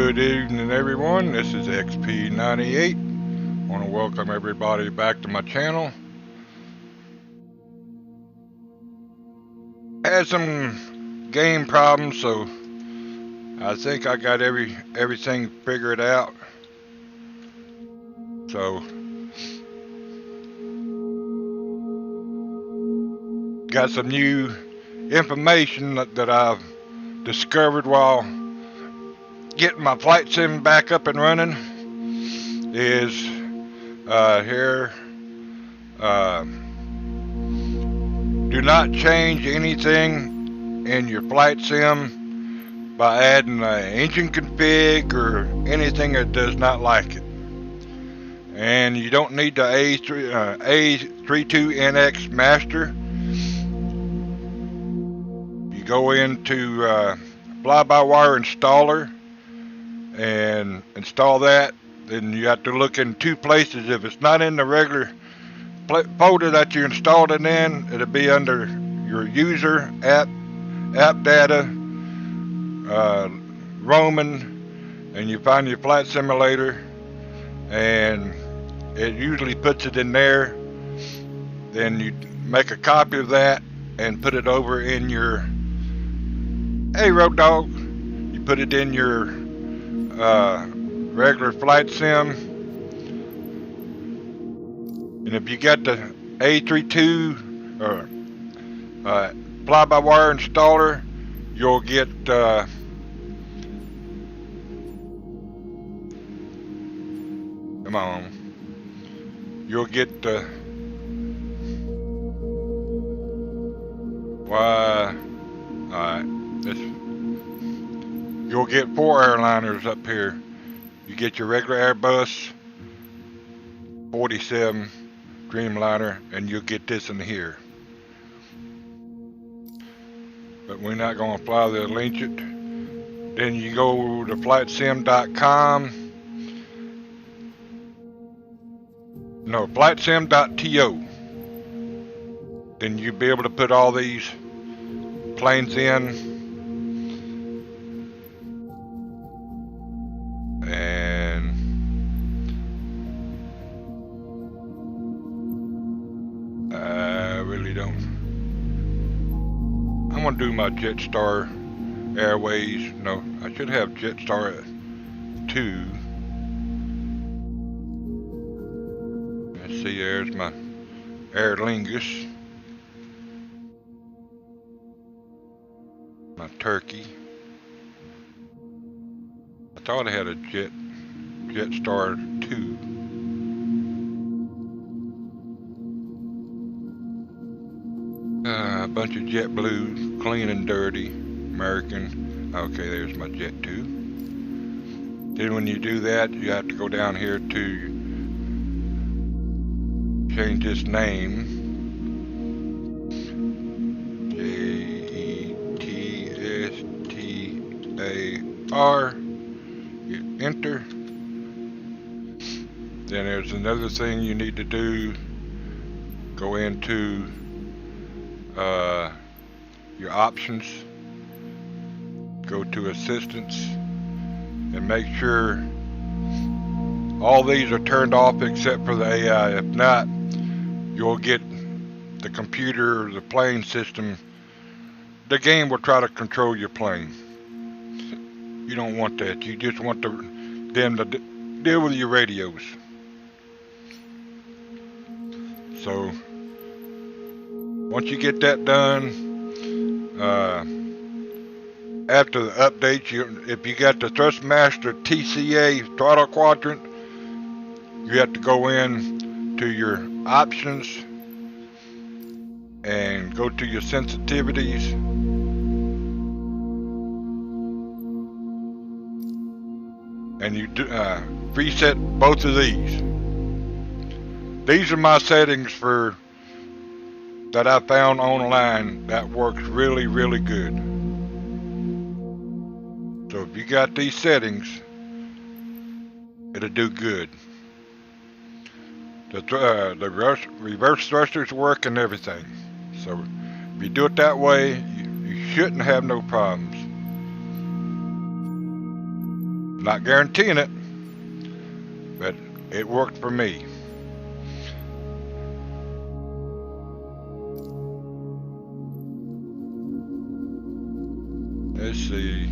Good evening, everyone. This is XP98. I want to welcome everybody back to my channel. Had some game problems, so I think I got everything figured out. So got some new information that I've discovered while getting my flight sim back up and running. Is here. Do not change anything in your flight sim by adding an engine config or anything that does not like it. And you don't need the A32NX master. You go into fly-by-wire installer and install that. Then you have to look in two places. If it's not in the regular folder that you installed it in, it'll be under your user app data, roaming, and you find your flight simulator, and it usually puts it in there. Then you make a copy of that and put it over in your, hey Road Dog, you put it in your regular flight sim. And if you got the A32 or fly-by-wire installer, you'll get come on, you'll get you'll get 4 airliners up here. You get your regular Airbus 47 Dreamliner, and you'll get this in here. But we're not going to fly the Lincoln. Then you go to flightsim.com. No, flightsim.to. Then you'll be able to put all these planes in. And I really don't. I'm gonna do my Jetstar Airways. No, I should have Jetstar 2. Let's see, there's my Aer Lingus, my Turkey. I thought I had a Jetstar 2. A bunch of JetBlue, clean and dirty, American. Okay, there's my Jet 2. Then when you do that, you have to go down here to change this name. JETSTAR. You enter. Then there's another thing you need to do. Go into your options, go to assistance, and make sure all these are turned off except for the AI. If not, you'll get the computer or the plane system. The game will try to control your plane. You don't want that. You just want them to deal with your radios. So once you get that done, after the update, if you got the Thrustmaster TCA throttle quadrant, you have to go in to your options and go to your sensitivities. And you preset both of these. These are my settings for that I found online that works really, really good. So if you got these settings, it'll do good. The reverse thrusters work and everything. So if you do it that way, you shouldn't have no problems. Not guaranteeing it, but it worked for me. Let's see.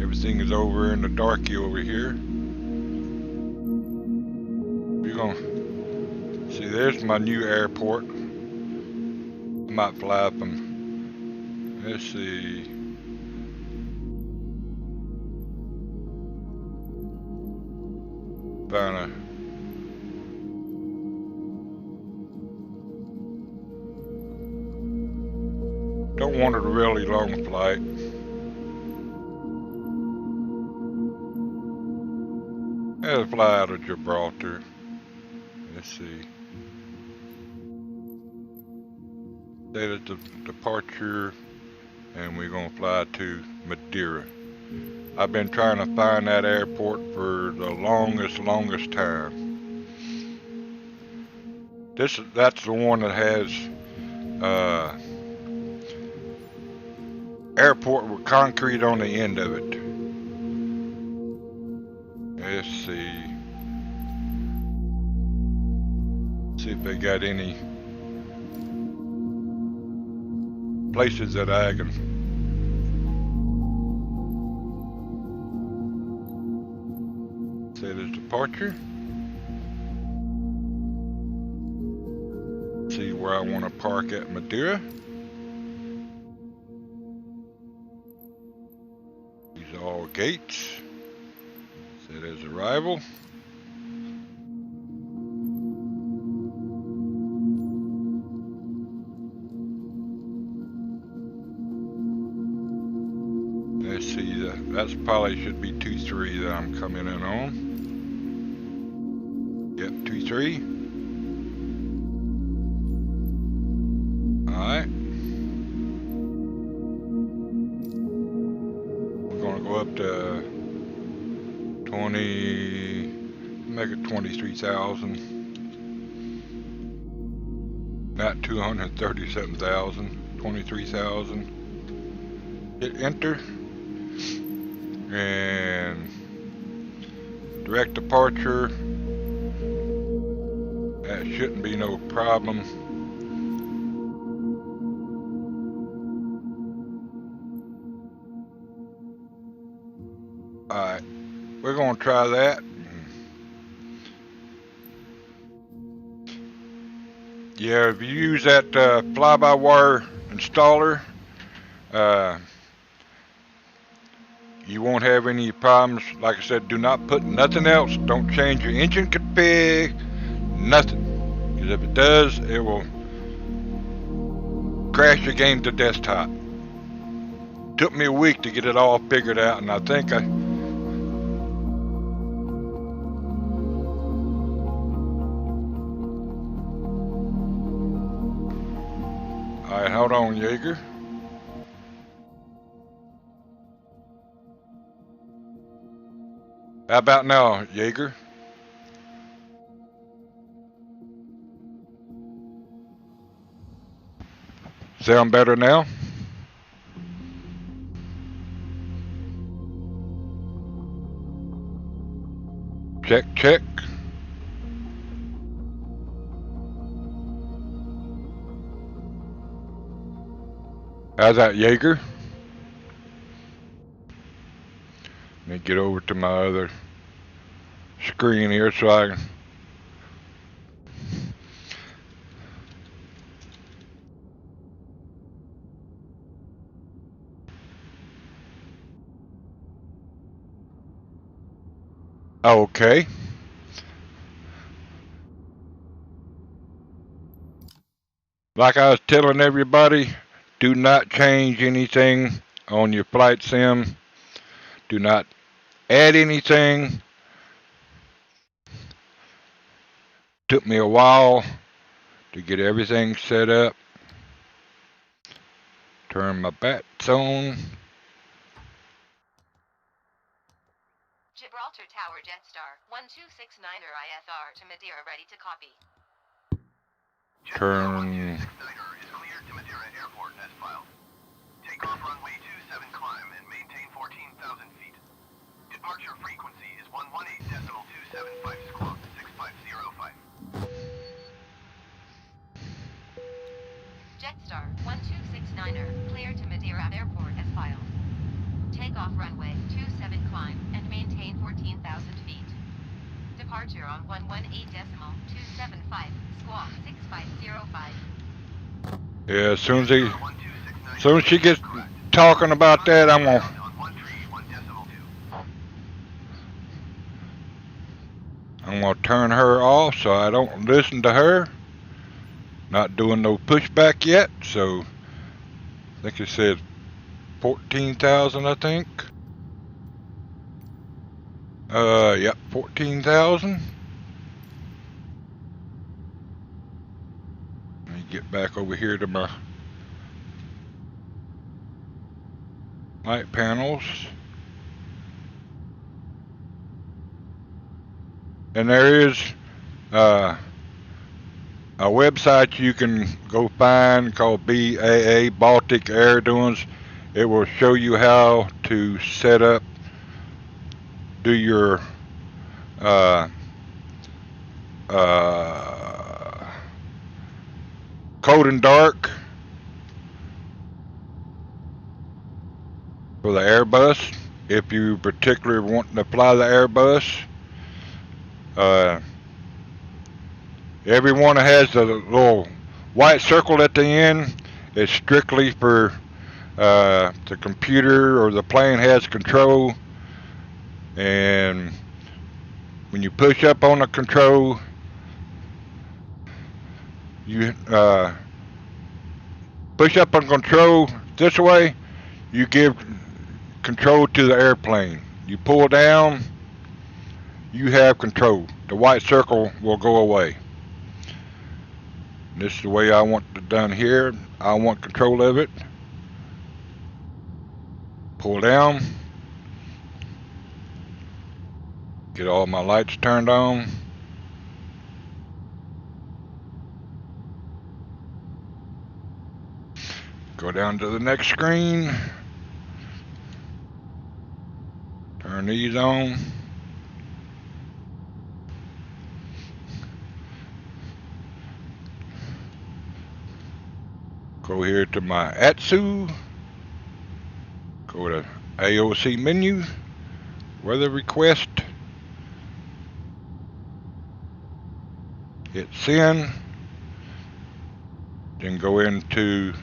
Everything is over in the darky over here. We're gonna see. There's my new airport. I might fly from. Let's see. Find a. Don't want a really long flight. Let's fly out of Gibraltar. Let's see. That is the departure, and we're gonna fly to Madeira. I've been trying to find that airport for the longest time. That's the one that has airport with concrete on the end of it. Let's see. See if they got any places that I can. Set as departure. See where I want to park at Madeira. These are all gates. Set as arrival. Let's see, that's probably should be 23 that I'm coming in on. Yep, 23. Alright. We're gonna go up to 20, make it 23,000. Not 237,000, 23,000. Hit enter. And direct departure. That shouldn't be no problem. Alright, we're going to try that. Yeah, if you use that fly-by-wire installer, you won't have any problems. Like I said, do not put nothing else. Don't change your engine config, nothing. Because if it does, it will crash your game to desktop. Took me a week to get it all figured out, and I think Alright, hold on, Jaeger. How about now, Jaeger? Sound better now? Check, check. How's that, Jaeger? Let me get over to my other screen here so I can. Okay. Like I was telling everybody, do not change anything on your flight sim. Do not add anything. Took me a while to get everything set up. Turn my bats on. Gibraltar Tower Jetstar 1269er ISR to Madeira, ready to copy. Turn. Is cleared to Madeira Airport as filed. Take off runway 27 climb and maintain 14,000 feet. Departure frequency is 118.275 squawk 6505. Jetstar 1269er, clear to Madeira Airport as filed. Takeoff runway 27 climb and maintain 14,000 feet. Departure on 118.275 squawk 6505. Yeah, as soon as she gets talking about that, I'm gonna On 131.2. turn her off so I don't listen to her. Not doing no pushback yet, so I think it said 14,000, I think. Yep, 14,000. Let me get back over here to my light panels. And there is a website you can go find called BAA, Baltic Air Doings. It will show you how to set up, do your code and dark for the Airbus. If you particularly want to fly the Airbus, every one that has the little white circle at the end is strictly for the computer or the plane has control. And when you push up on the control, you push up on control this way, you give control to the airplane. You pull down, you have control. The white circle will go away. This is the way I want it done here. I want control of it. Pull down. Get all my lights turned on. Go down to the next screen. Turn these on. Go here to my ATSU. Go to AOC menu. Weather request. Hit send. Then go into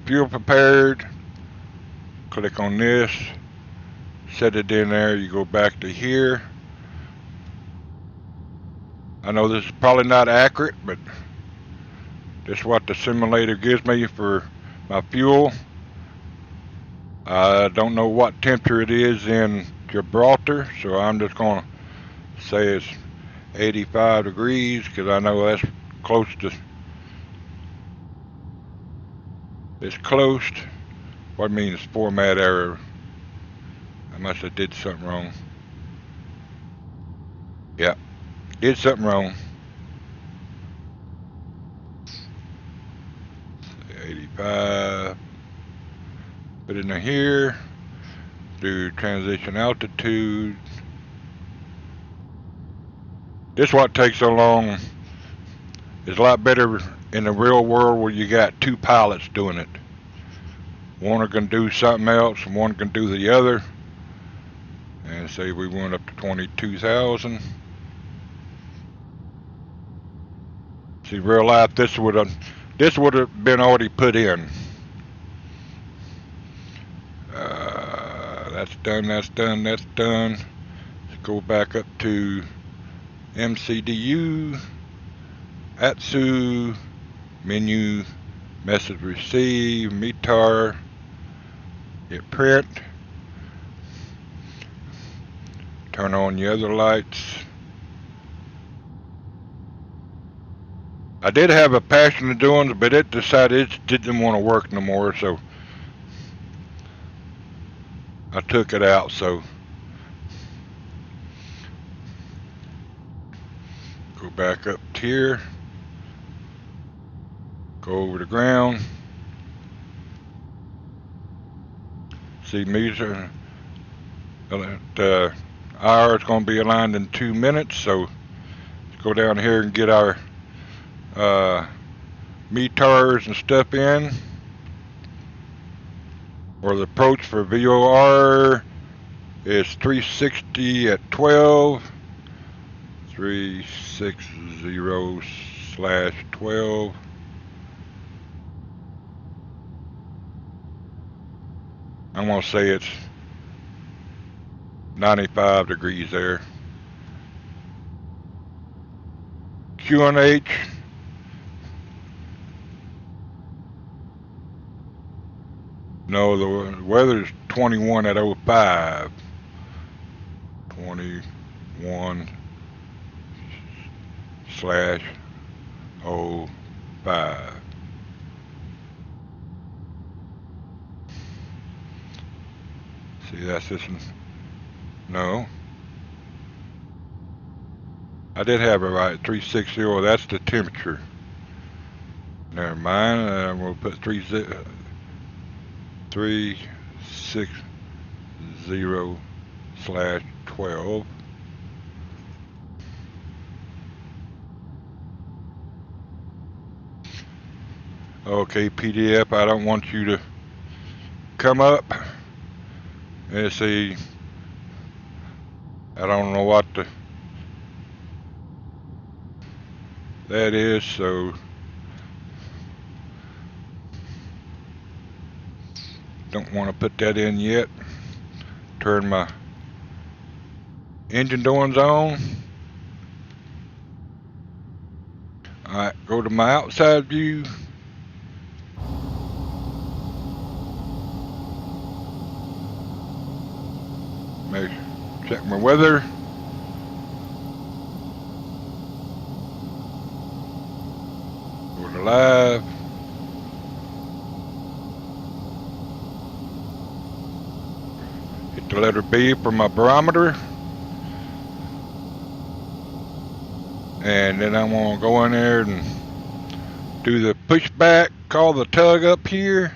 fuel prepared. Click on this. Set it in there. You go back to here. I know this is probably not accurate, but this is what the simulator gives me for my fuel. I don't know what temperature it is in Gibraltar, so I'm just going to say it's 85 degrees because I know that's close to, it's close. What means format error? I must have did something wrong. Yeah, did something wrong. 85. Put it in here. Do transition altitude. This what takes so long. It's a lot better in the real world where you got two pilots doing it. One can do something else and one can do the other. And say we went up to 22,000. See, real life, this would have been already put in. That's done. That's done. That's done. Let's go back up to MCDU, ATSU, menu, message received, METAR, hit print. Turn on the other lights. I did have a passion of doing it, but it decided it didn't want to work no more, so I took it out. So go back up here, go over the ground, See, meter. The hour is going to be aligned in 2 minutes, so let's go down here and get our meters and stuff in. Or the approach for VOR is 360 at 12. 360/12. I'm going to say it's 95 degrees there. QNH. No, the weather's 21 at 05. 21/05. See, that's this. No. I did have it right, 360. That's the temperature. Never mind. I'm going to put 360/12. Okay, PDF, I don't want you to come up and see. I don't know what that is, so don't want to put that in yet. Turn my engine doors on. Alright, go to my outside view. Check my weather. Go to live. Hit the letter B for my barometer. And then I'm going to go in there and do the pushback, call the tug up here.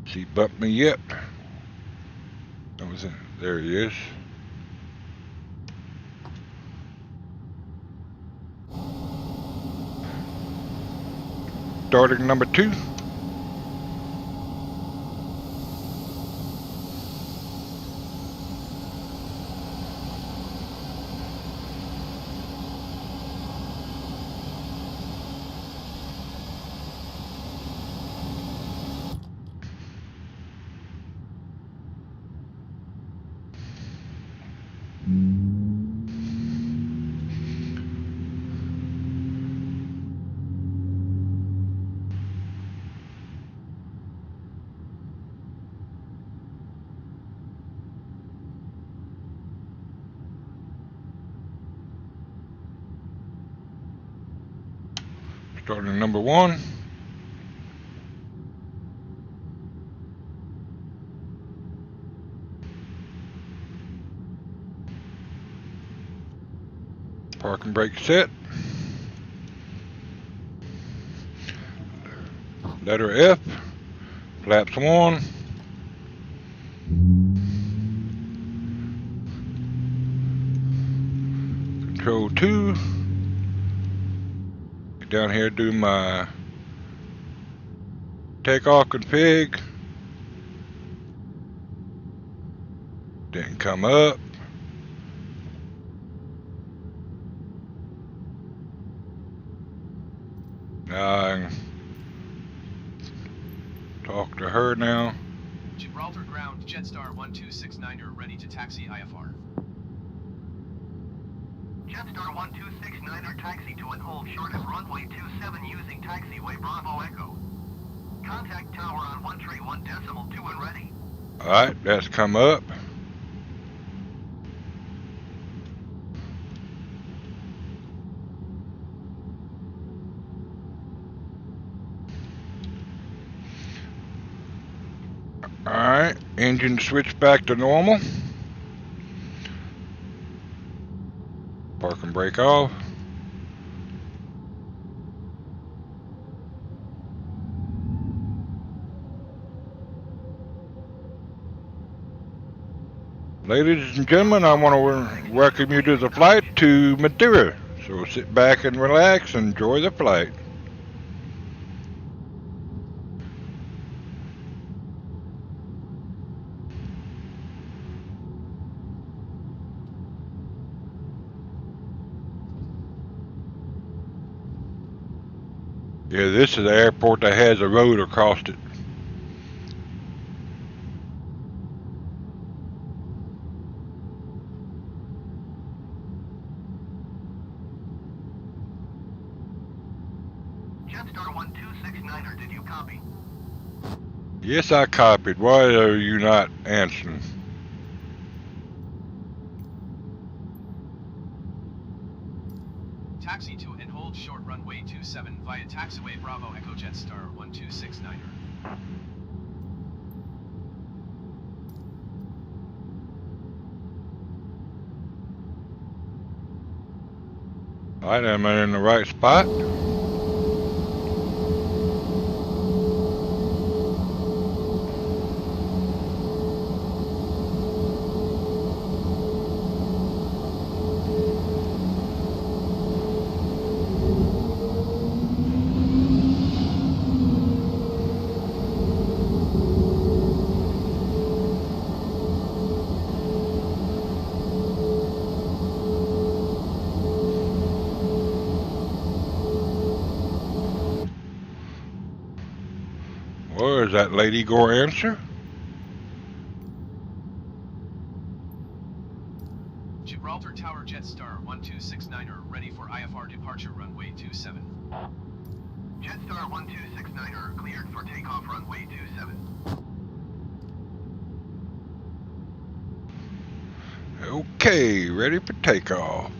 He bumped me yet. That was it. There he is. Starting number 2. Starting number 1. Parking brake set. Letter F. Flaps 1. Control 2. Down here, do my takeoff config. Didn't come up. Now I can talk to her now. Gibraltar ground, Jetstar 1269er ready to taxi IFR. Jetstar 1269er taxi to and hold short of runway 27 using taxiway Bravo Echo. Contact tower on 131.2 and ready. Alright, that's come up. Alright, engine switch back to normal. parking brake off. Ladies and gentlemen, I want to welcome you to the flight to Madeira. So sit back and relax and enjoy the flight. Yeah, this is the airport that has a road across it. Jetstar 1269er, did you copy? Yes, I copied. Why are you not answering? Taxi to and hold short runway 27 via taxiway Bravo Echo Jetstar 1269er. Alright, am I in the right spot? Well, is that lady going to answer? Gibraltar Tower Jetstar 1269er ready for IFR departure runway 27. Jetstar 1269er, cleared for takeoff runway 27. Okay, ready for takeoff.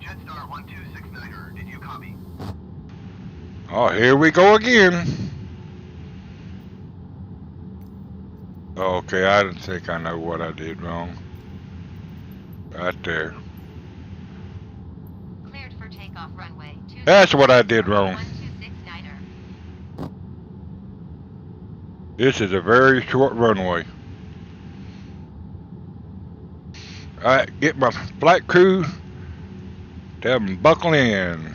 Jetstar 1269er, did you copy? Oh, here we go again. Okay, I didn't think I know what I did wrong. Right there. Cleared for takeoff runway 27. That's what I did wrong. 1269er. This is a very short runway. Alright, get my flight crew. Tell them buckle in.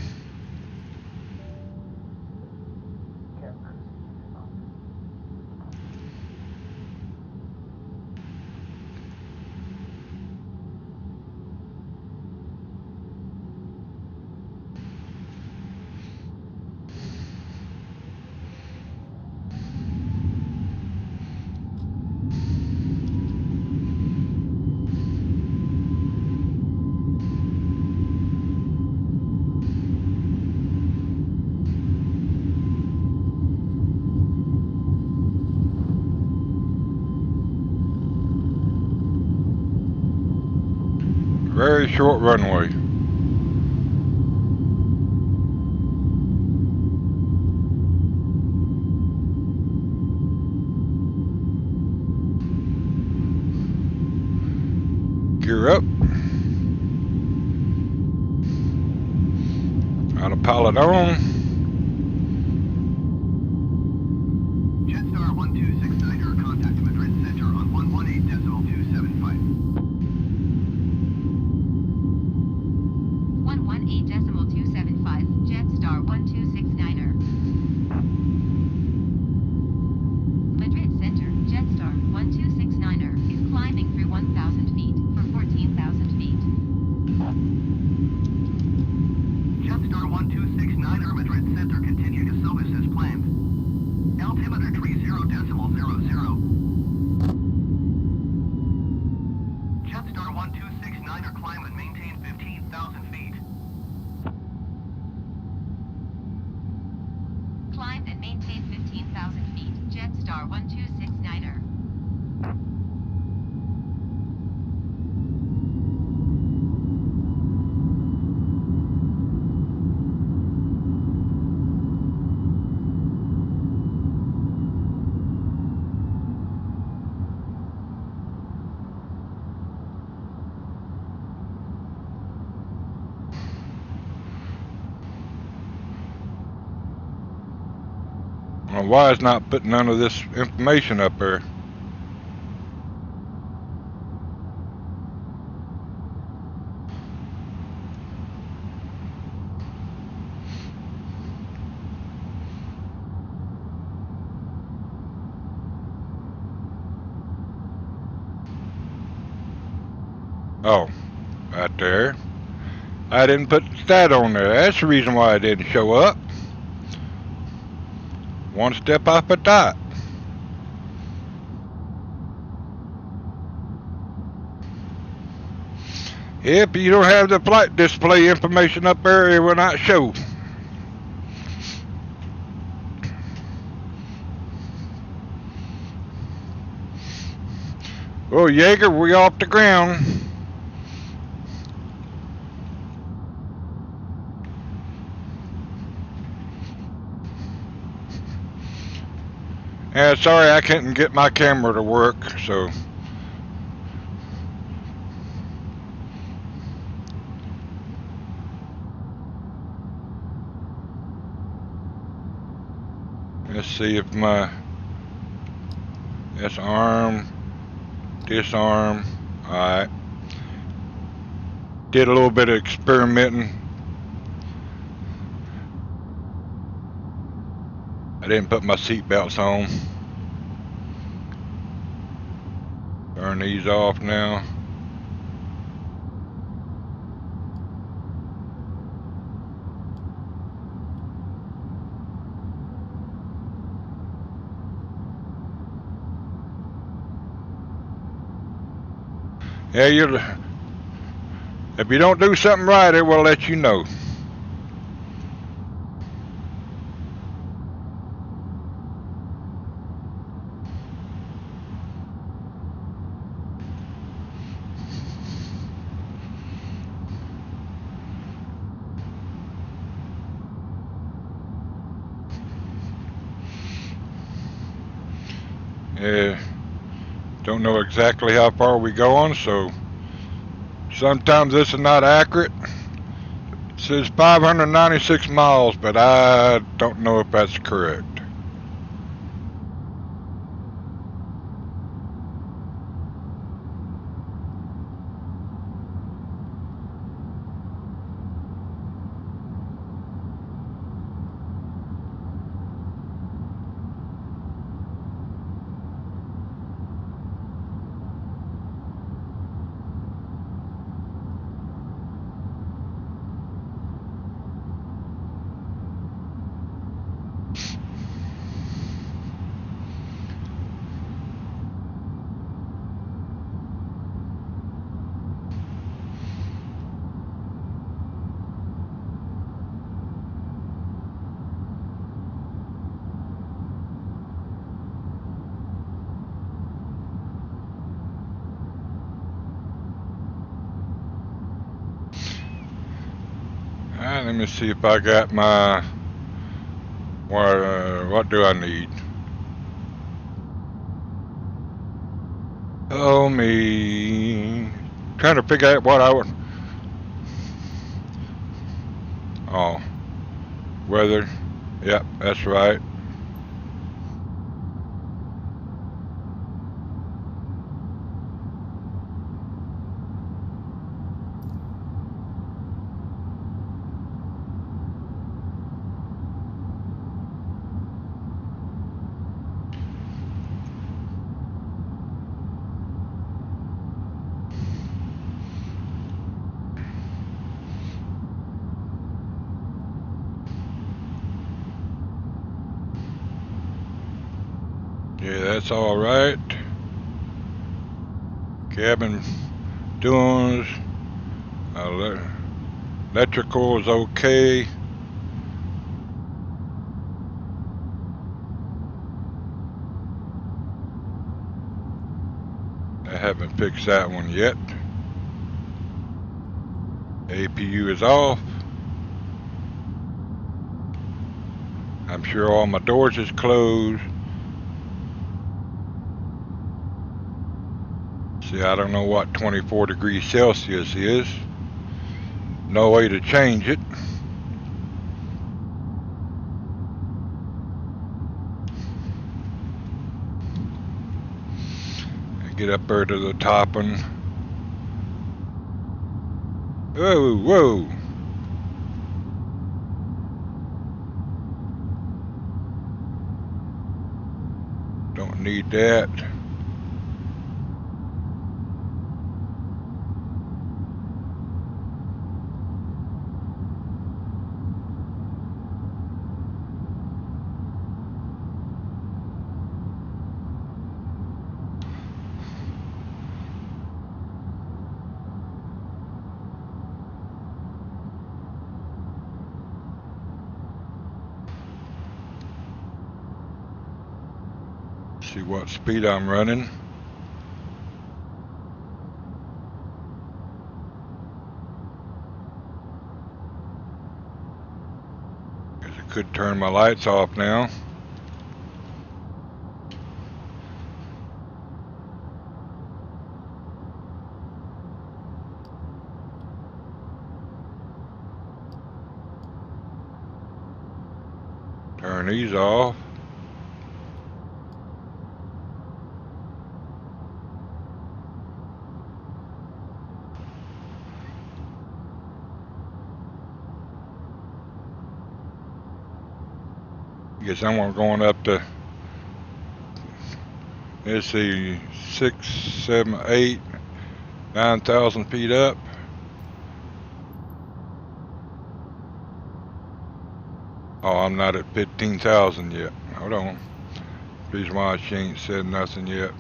Very short runway. Gear up. Autopilot on. Jetstar 1269er, contact Madrid Center on 118.275. 118.275, Jetstar 1269er. Madrid Center, Jetstar 1269er is climbing through 1,000 feet for 14,000 feet. Jetstar 1269er, Madrid don't know why it's not putting none of this information up there. Oh, right there. I didn't put that on there. That's the reason why it didn't show up. One step off the top. If you don't have the flight display information up there, it will not show. Oh, Jaeger, we off the ground. Yeah, sorry I couldn't get my camera to work, so. Let's see if that's arm, disarm. Alright. Did a little bit of experimenting. I didn't put my seat belts on. Turn these off now. Yeah, if you don't do something right, it will let you know. Don't know exactly how far we going, so sometimes this is not accurate. It says 596 miles, but I don't know if that's correct. Alright, let me see if I got my, what do I need? Oh me, trying to figure out what I would, oh, weather, yep, that's right. Yeah, that's all right. Cabin doings, electrical is okay. I haven't fixed that one yet. APU is off. I'm sure all my doors is closed. See, I don't know what 24 degrees Celsius is. No way to change it. Get up there to the top and whoa, whoa. Don't need that. See what speed I'm running. Guess I could turn my lights off now. Turn these off. Guess I'm going up to, let's see, 6, 7, 8, 9,000 feet up. Oh, I'm not at 15,000 yet. Hold on. Reason why she ain't said nothing yet.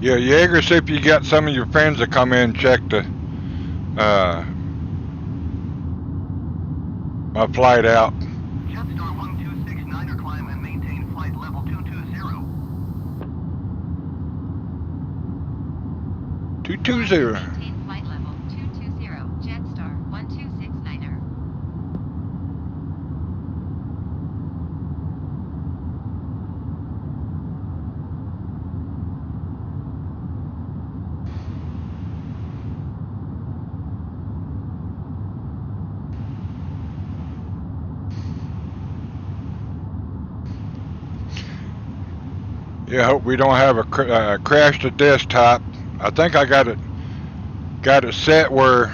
Yeah, Jaeger, see if you got some of your friends to come in and check the my flight out. Jetstar 1269er climb and maintain flight level 220. 220. Maintain flight level 220, Jetstar 1269er. Yeah, hope we don't have a crash to desktop. I think I got it set where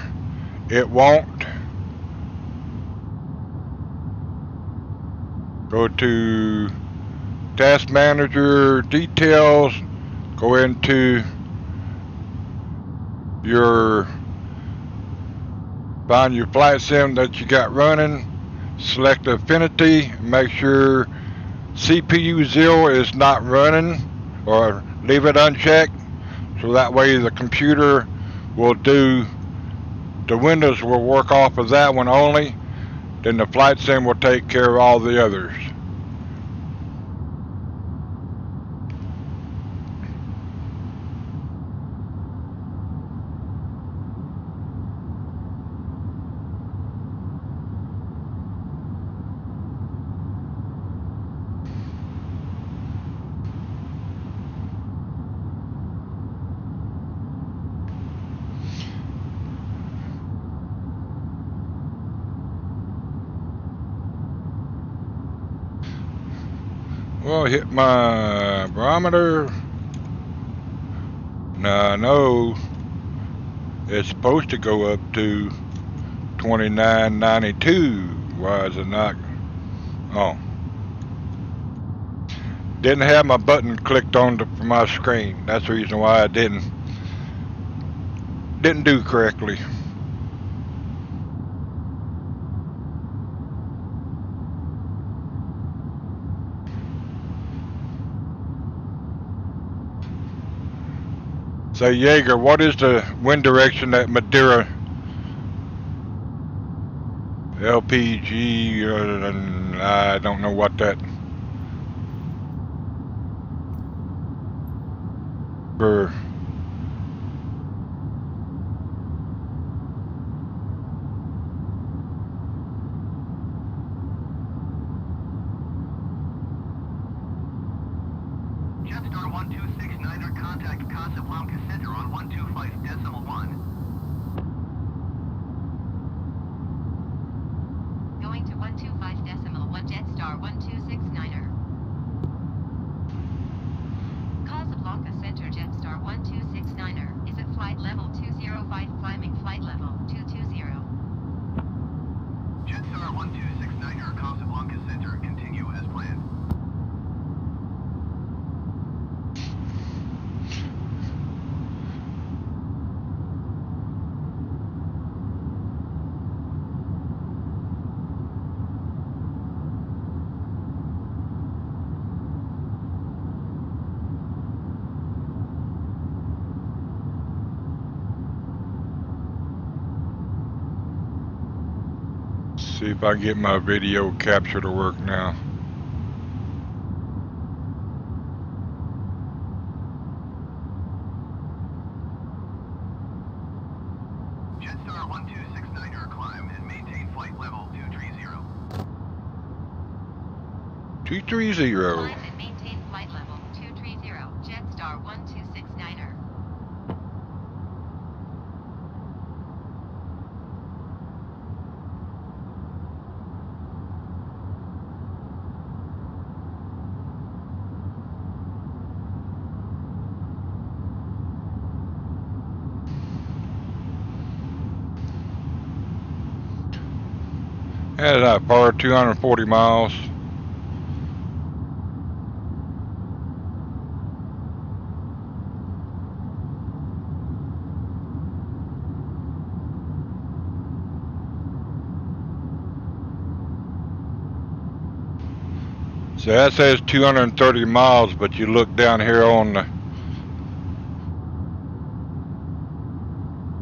it won't. Go to Task Manager, Details, go into find your flight sim that you got running, select Affinity, make sure CPU 0 is not running, or leave it unchecked, so that way the computer will do, the Windows will work off of that one only, then the flight sim will take care of all the others. Well, hit my barometer. No, it's supposed to go up to 2992. Why is it not? Oh, didn't have my button clicked on for my screen. That's the reason why I didn't do correctly. So Jaeger, what is the wind direction at Madeira? LPG, I don't know what that for 1269er, contact Casablanca Center on 125.1. Going to 125.1 Jetstar 1269er. Casablanca Center Jetstar 1269er is at flight level 205, climbing flight level 220. Jetstar 1269er, Casablanca Center, continue as planned. See if I can get my video capture to work now. Jetstar 1269er, climb and maintain flight level 230. 230. Climb and maintain flight level 230 Jetstar 1269er. That's not far, 240 miles. So that says 230 miles, but you look down here on the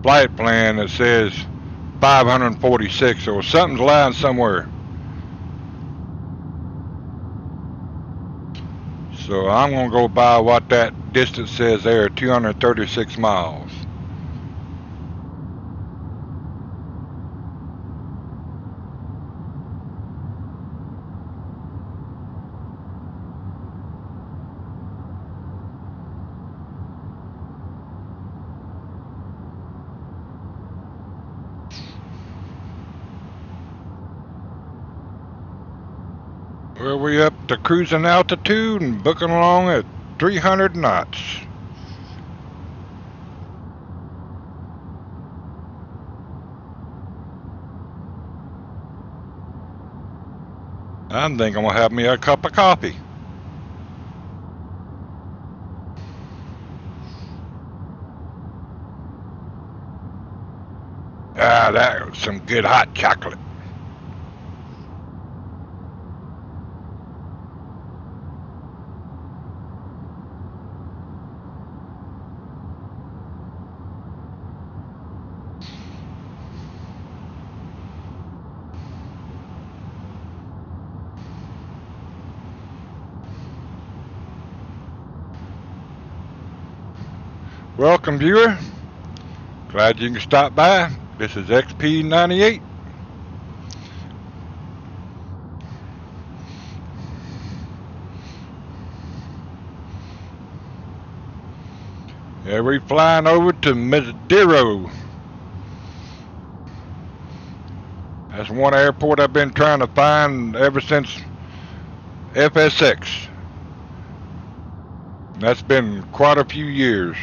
flight plan, it says 546, so something's lying somewhere. So I'm gonna go by what that distance says there, 236 miles. Well, we up to cruising altitude and booking along at 300 knots. I think I'm gonna have me a cup of coffee. Ah, that was some good hot chocolate. Welcome, viewer. Glad you can stop by. This is XP98. Yeah, we're flying over to Madeira. That's one airport I've been trying to find ever since FSX. That's been quite a few years.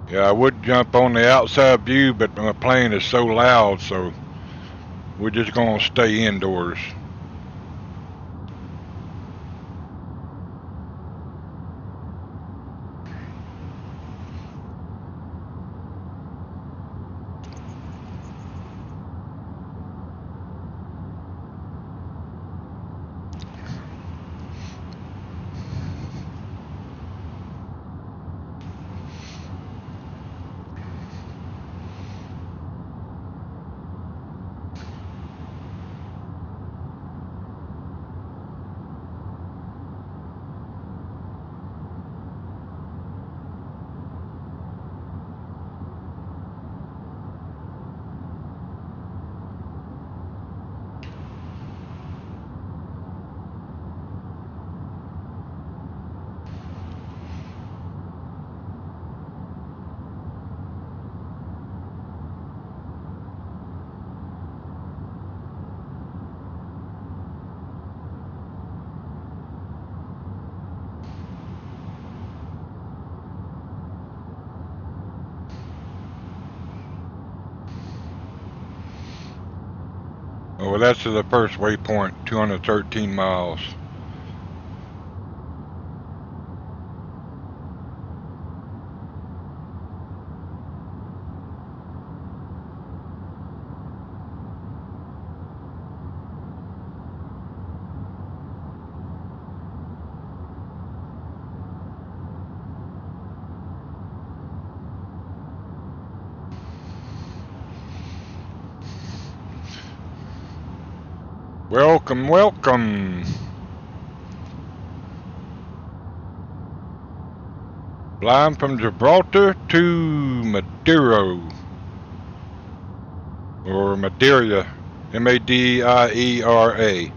Yeah, I would jump on the outside view, but my plane is so loud, so we're just gonna stay indoors. well, that's the first waypoint, 213 miles. Welcome, welcome. Flying from Gibraltar to Madeira. Or Madeira. Madeira.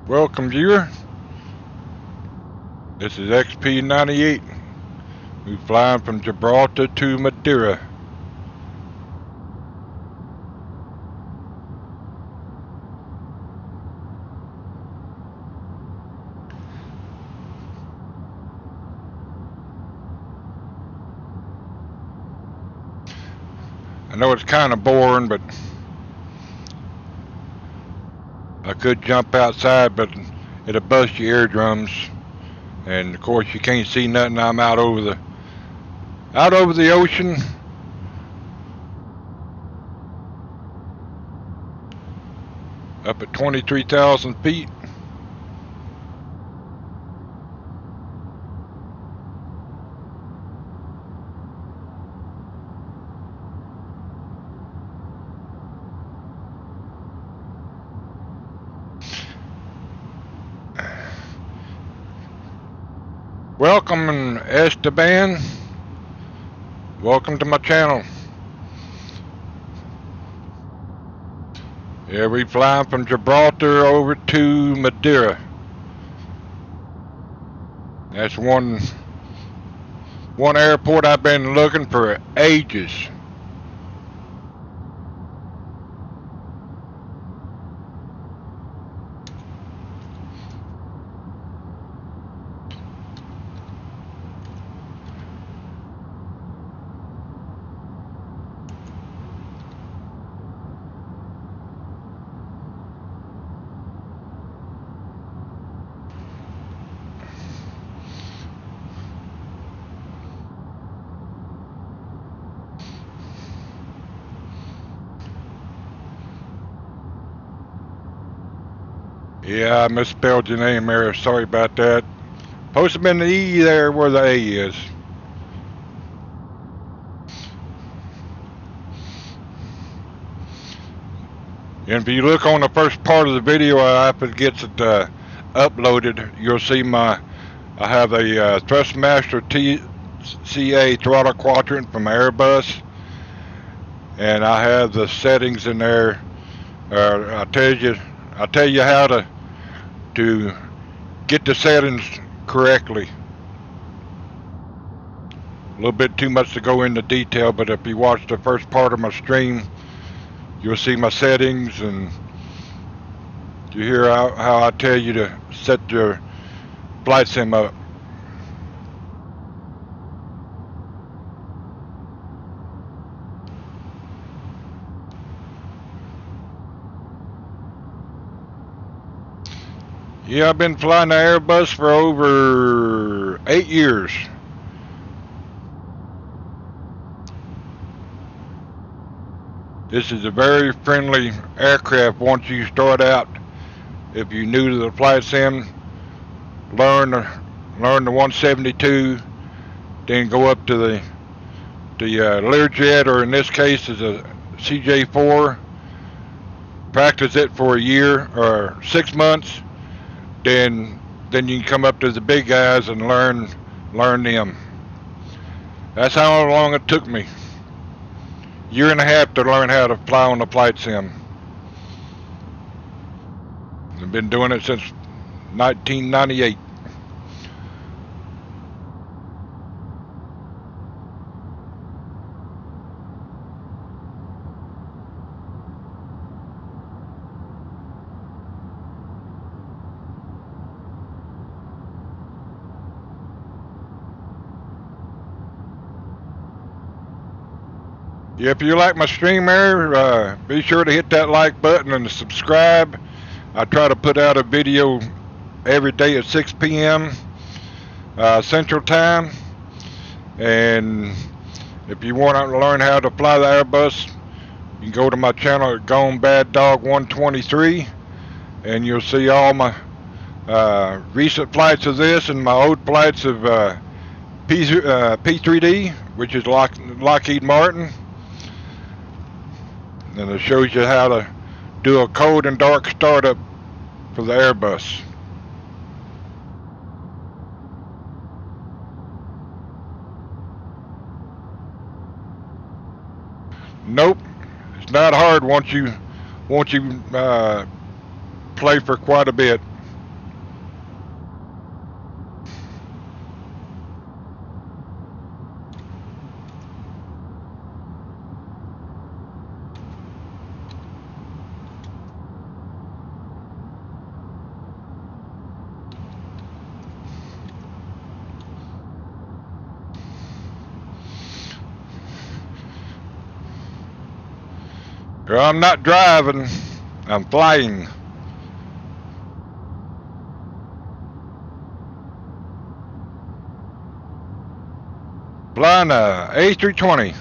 Welcome, viewer. This is XP98. We're flying from Gibraltar to Madeira. I know it's kind of boring, but I could jump outside, but it'll bust your eardrums. And of course you can't see nothing. I'm out over the ocean. Up at 23,000 feet. Welcome, Esteban. Welcome to my channel. Yeah, we flying from Gibraltar over to Madeira. That's one airport I've been looking for ages. Yeah, I misspelled your name there. Sorry about that. Supposed to have been the E there where the A is. And if you look on the first part of the video after it gets it uploaded, you'll see I have a Thrustmaster TCA throttle quadrant from Airbus, and I have the settings in there. I'll tell you how to get the settings correctly. A little bit too much to go into detail, but if you watch the first part of my stream, you'll see my settings, and you hear how I tell you to set your flight sim up. Yeah, I've been flying the Airbus for over 8 years. This is a very friendly aircraft once you start out. If you're new to the flight sim, learn the 172, then go up to the Learjet, or in this case is a CJ4. Practice it for a year or 6 months, then you can come up to the big guys and learn them. That's how long it took me. Year and a half to learn how to fly on the flight sim. I've been doing it since 1998. Yeah, if you like my stream there, be sure to hit that like button and subscribe. I try to put out a video every day at 6 p.m. Central Time. And if you want to learn how to fly the Airbus, you can go to my channel at Gone Bad Dog 123, and you'll see all my recent flights of this and my old flights of P3D, which is Lockheed Martin. And it shows you how to do a cold and dark startup for the Airbus. Nope, it's not hard once you play for quite a bit. I'm not driving, I'm flying. Flying a A320.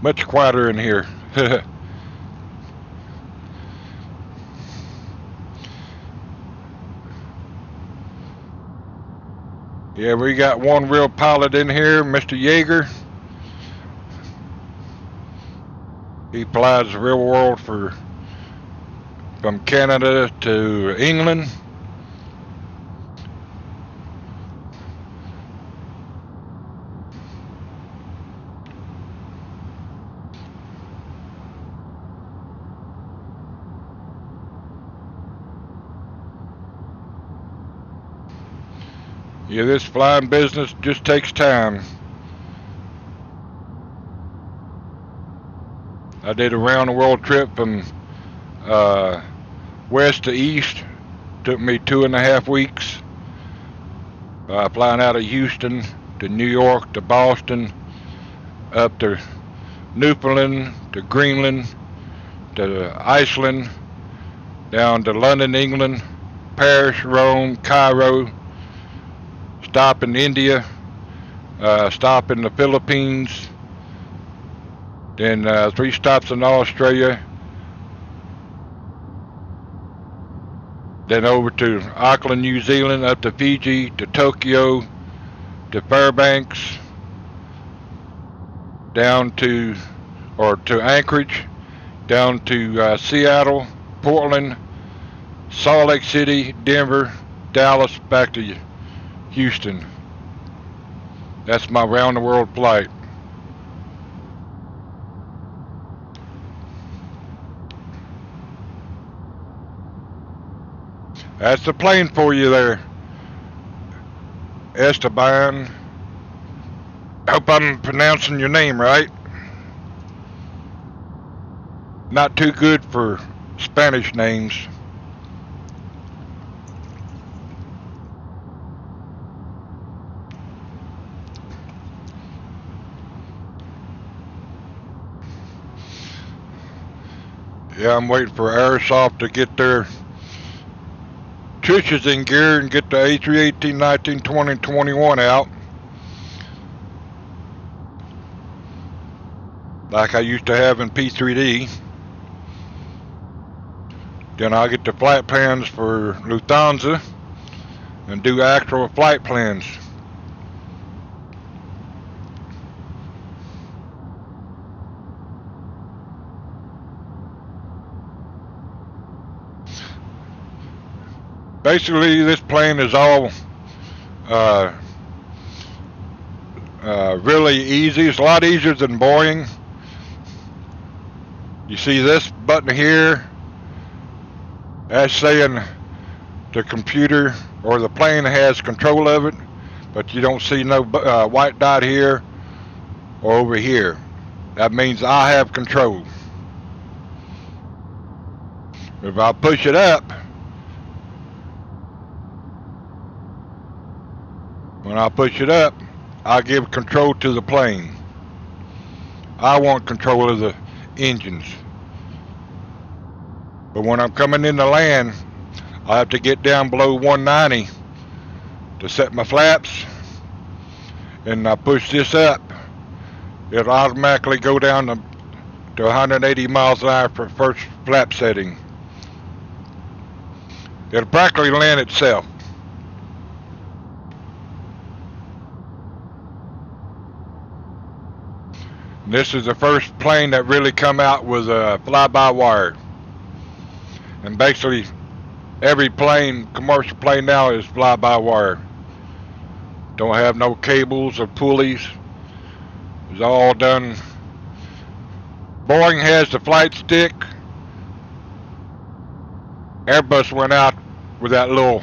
Much quieter in here. Yeah, we got one real pilot in here, Mr. Yeager. He flies the real world from Canada to England. Yeah, this flying business just takes time. I did a round the world trip from west to east. Took me 2.5 weeks. Flying out of Houston to New York to Boston, up to Newfoundland to Greenland to Iceland, down to London, England, Paris, Rome, Cairo. Stop in India, stop in the Philippines, then 3 stops in Australia, then over to Auckland, New Zealand, up to Fiji, to Tokyo, to Fairbanks, down to Anchorage, down to Seattle, Portland, Salt Lake City, Denver, Dallas, back to Houston. That's my round the world flight. That's the plane for you there, Esteban. Hope I'm pronouncing your name right. Not too good for Spanish names. Yeah, I'm waiting for Airsoft to get their Trish's in gear and get the A3, 18, 19, 20, and 21 out. Like I used to have in P3D. Then I'll get the flight plans for Lufthansa and do actual flight plans. Basically, this plane is all really easy. It's a lot easier than Boeing. You see this button here, that's saying the computer or the plane has control of it, but you don't see no white dot here or over here. That means I have control. If I push it up, when I push it up, I give control to the plane. I want control of the engines. But when I'm coming in to land, I have to get down below 190 to set my flaps. And I push this up, it'll automatically go down to 180 miles an hour for first flap setting. It'll practically land itself. This is the first plane that really come out with a fly-by-wire. And basically, every plane, commercial plane now is fly-by-wire. Don't have no cables or pulleys. It's all done. Boeing has the flight stick. Airbus went out with that little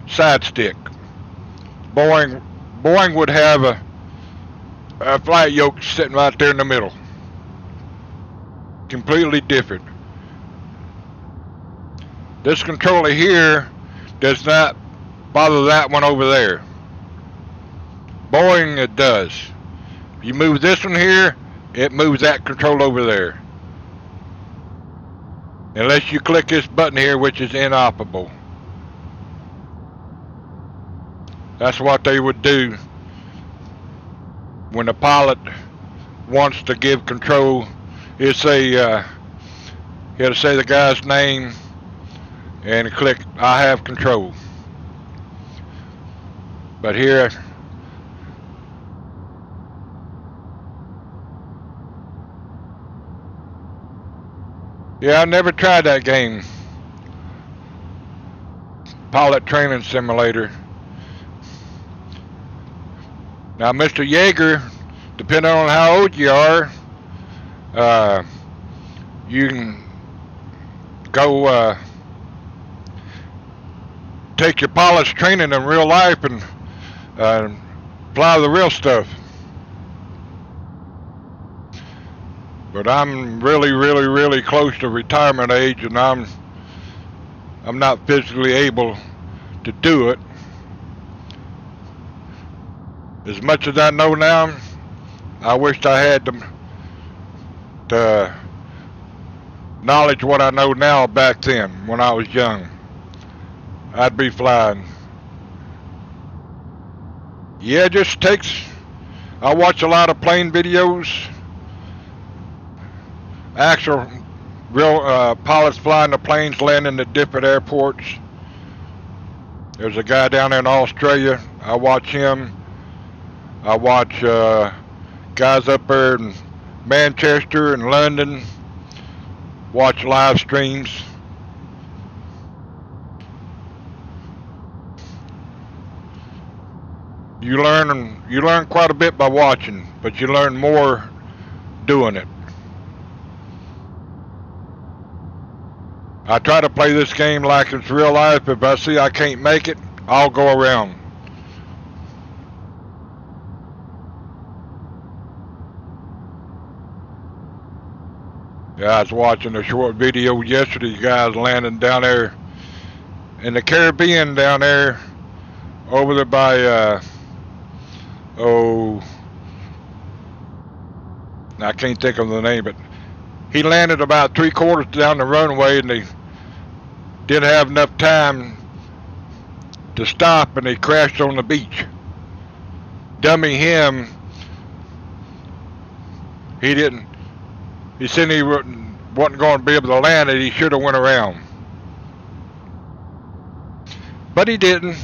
side stick. Boeing would have a flight yoke sitting right there in the middle. Completely different. This controller here does not bother that one over there. Boeing, it does. You move this one here, it moves that control over there. Unless you click this button here, which is inoperable. That's what they would do when the pilot wants to give control. He'll say the guy's name and click I have control. But here, yeah, I never tried that game. Pilot Training Simulator. Now, Mr. Yeager, depending on how old you are, you can go take your pilot's training in real life and apply the real stuff. But I'm really close to retirement age, and I'm not physically able to do it. As much as I know now, I wished I had the knowledge what I know now back then when I was young. I'd be flying. Yeah, it just takes. I watch a lot of plane videos. Actual real pilots flying the planes, landing at different airports. There's a guy down there in Australia. I watch him. I watch guys up there in Manchester and London. Watch live streams. You learn quite a bit by watching, but you learn more doing it. I try to play this game like it's real life. If I see I can't make it, I'll go around. Yeah, I was watching a short video yesterday. Guys landing down there in the Caribbean, down there over there by I can't think of the name, but He landed about 3/4 down the runway, and they didn't have enough time to stop, and they crashed on the beach. Dummy him, he didn't. He said he wasn't going to be able to land it. He should have went around, but he didn't.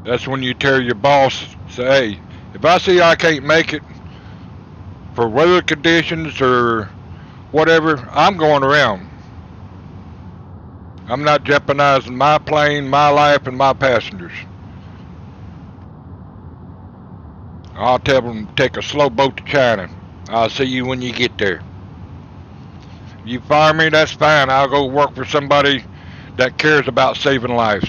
That's when you tell your boss, say, hey, if I see I can't make it for weather conditions or whatever, I'm going around. I'm not jeopardizing my plane, my life, and my passengers. I'll tell them to take a slow boat to China. I'll see you when you get there. You fire me, that's fine. I'll go work for somebody that cares about saving lives.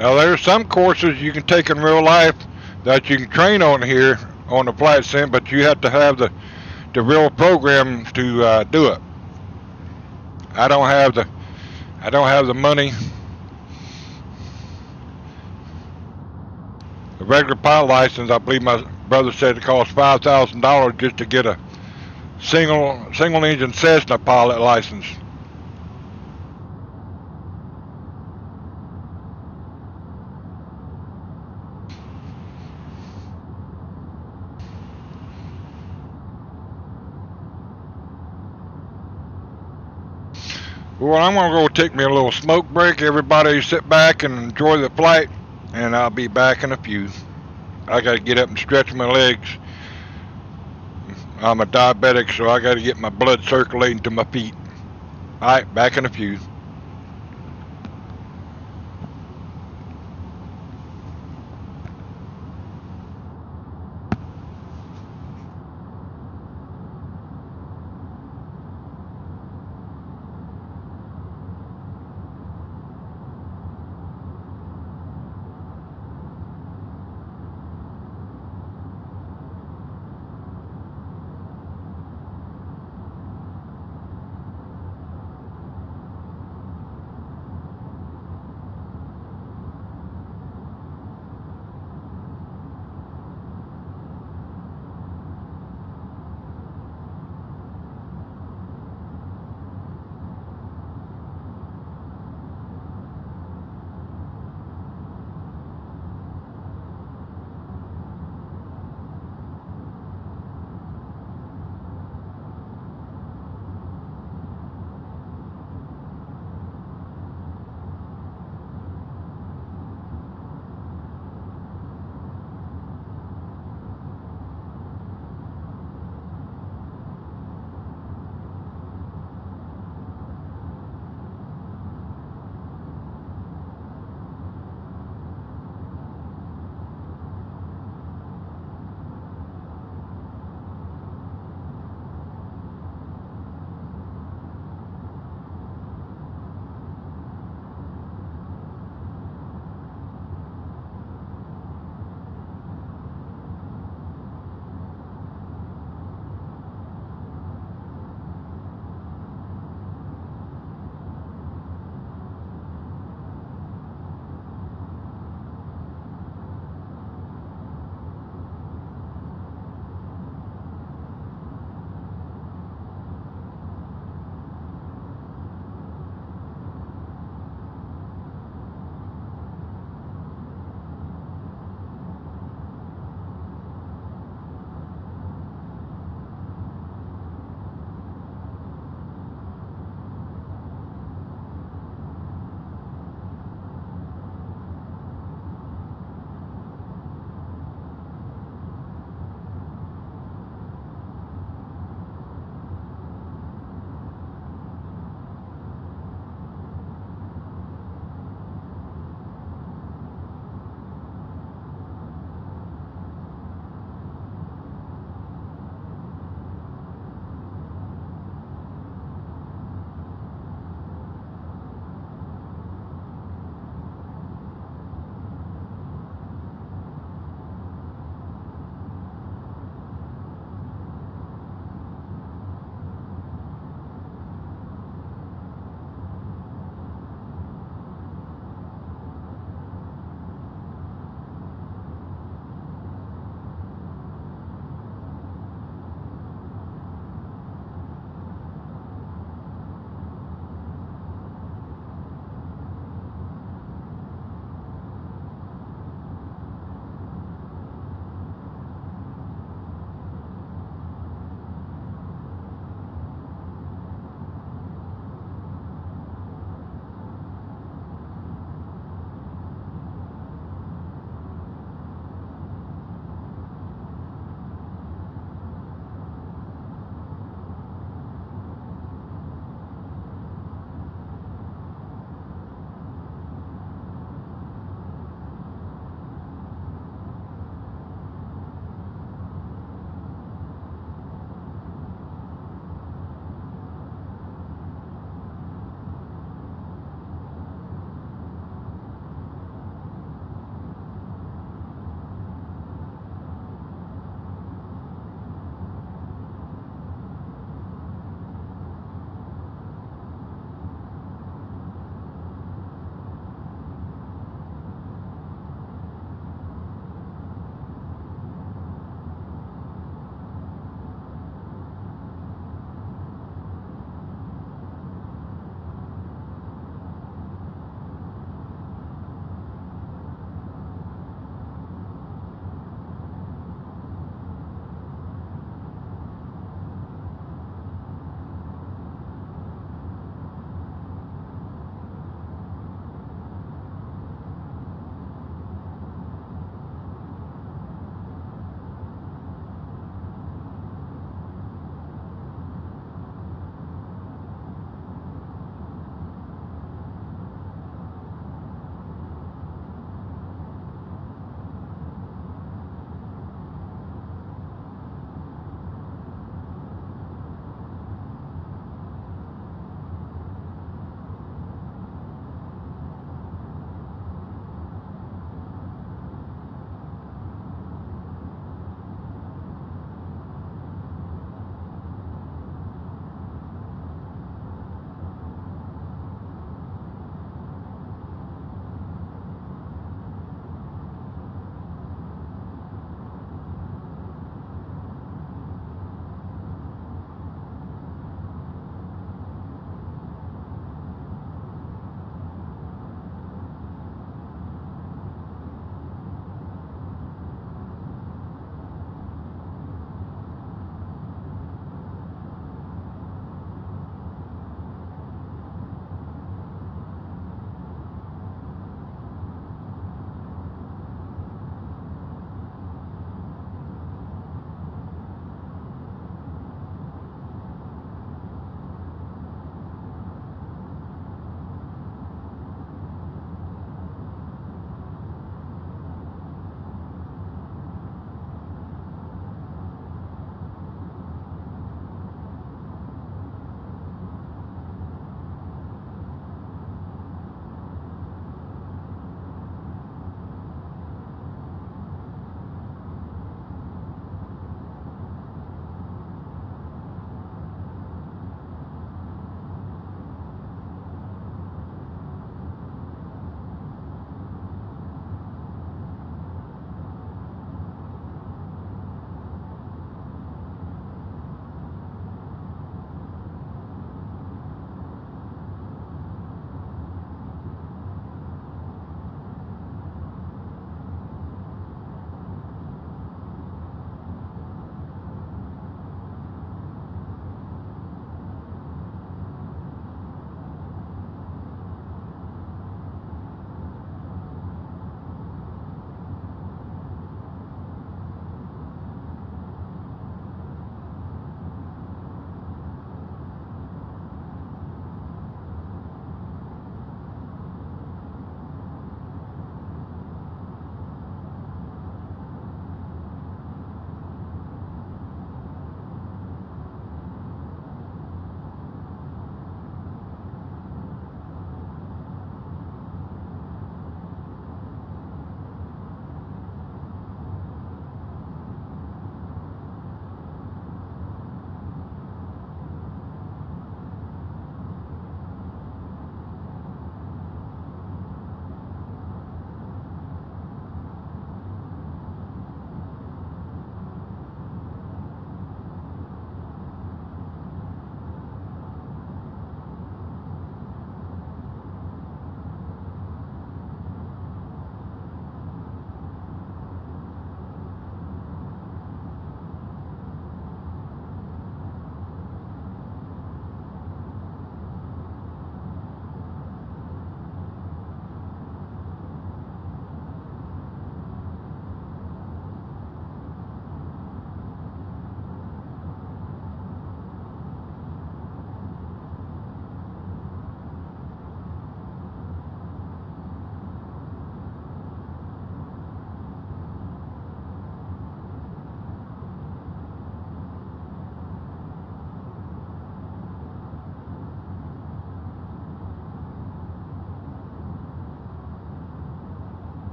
Now there's some courses you can take in real life that you can train on here on the flight sim, but you have to have the real program to do it. I don't have the money. The regular pilot license, I believe my brother said it costs $5,000 just to get a single engine Cessna pilot license. Well, I'm going to go take me a little smoke break. Everybody sit back and enjoy the flight, and I'll be back in a few. I got to get up and stretch my legs. I'm a diabetic, so I got to get my blood circulating to my feet. All right, back in a few.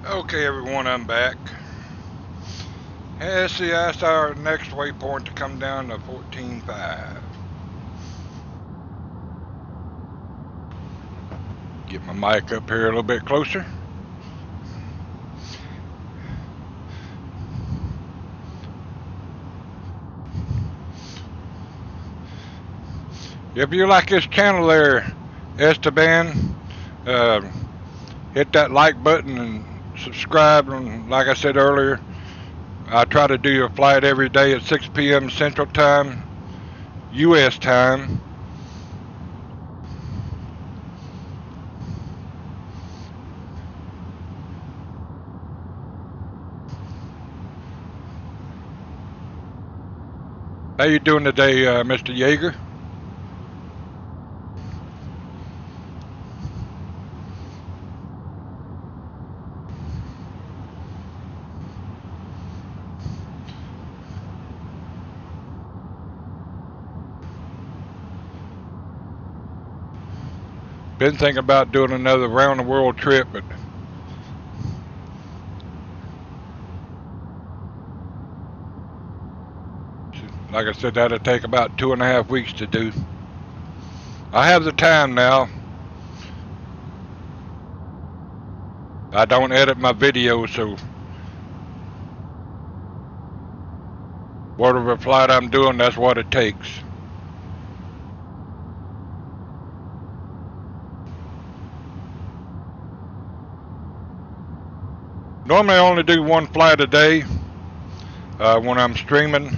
Okay, everyone, I'm back. Let's see, that's our next waypoint to come down to 14.5. Get my mic up here a little bit closer. If you like this channel there, Esteban, hit that like button and subscribe. And like I said earlier, I try to do a flight every day at 6 p.m. Central Time, U.S. time. How you doing today, Mr. Yeager? Been thinking about doing another round the world trip, but like I said, that'll take about 2.5 weeks to do. I have the time now. I don't edit my videos, so whatever flight I'm doing, that's what it takes. Normally I only do one flight a day when I'm streaming.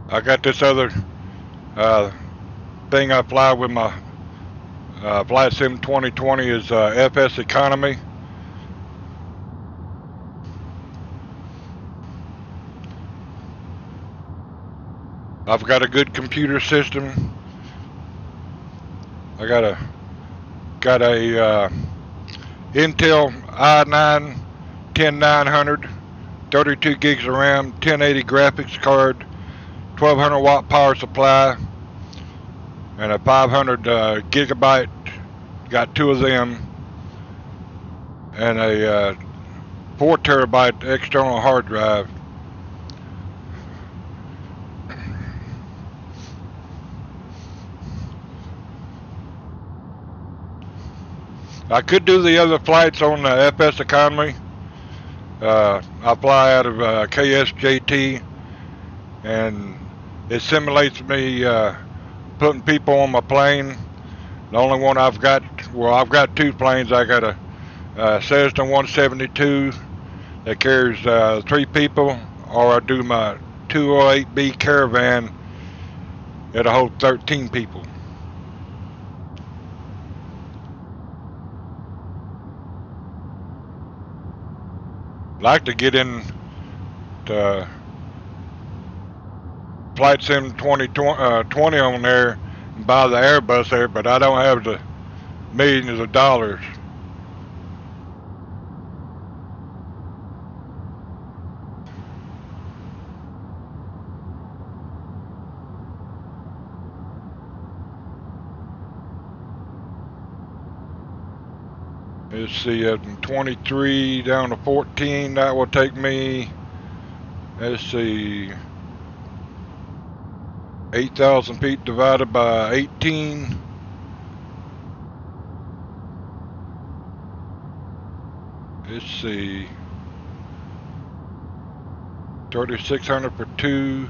I got this other thing I fly with my Flight Sim 2020 is FS Economy. I've got a good computer system. I got a Intel i9 10900, 32 gigs of RAM, 1080 graphics card, 1200 watt power supply, and a 500 gigabyte, got 2 of them, and a 4 terabyte external hard drive. I could do the other flights on the FS Economy. I fly out of KSJT, and it simulates me putting people on my plane. The only one I've got, well, I've got 2 planes. I got a Cessna 172 that carries 3 people, or I do my 208B Caravan that'll hold 13 people. Like to get in to Flight Sim 2020 on there and buy the Airbus there, but I don't have the millions of dollars. Let's see, 23 down to 14, that will take me, let's see, 8,000 feet divided by 18. Let's see, 3,600 for 2,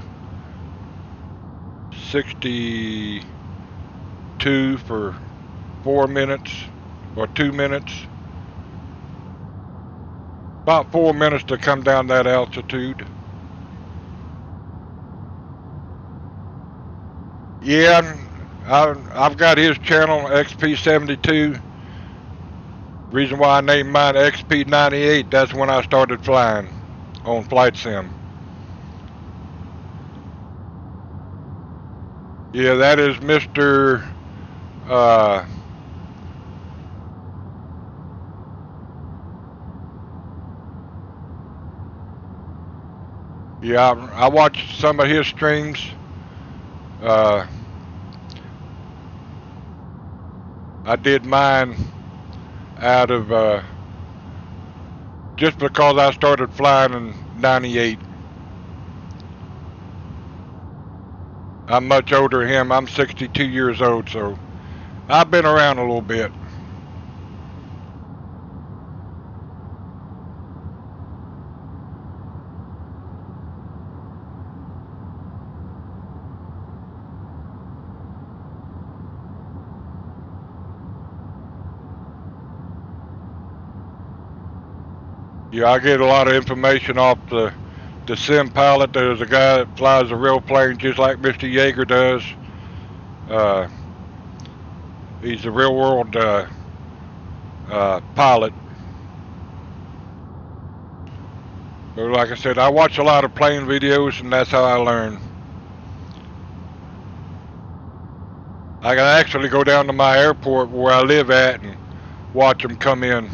62 for 4 minutes, or 2 minutes. About 4 minutes to come down that altitude. Yeah, I've got his channel, XP72. Reason why I named mine XP98, that's when I started flying on Flight Sim. Yeah, that is Mr. Yeah, I watched some of his streams. I did mine out of just because I started flying in '98. I'm much older than him. I'm 62 years old, so I've been around a little bit. Yeah, I get a lot of information off the sim pilot. There's a guy that flies a real plane just like Mr. Yeager does. Uh, he's a real world pilot. But like I said, I watch a lot of plane videos, and that's how I learn. I can actually go down to my airport where I live at and watch them come in.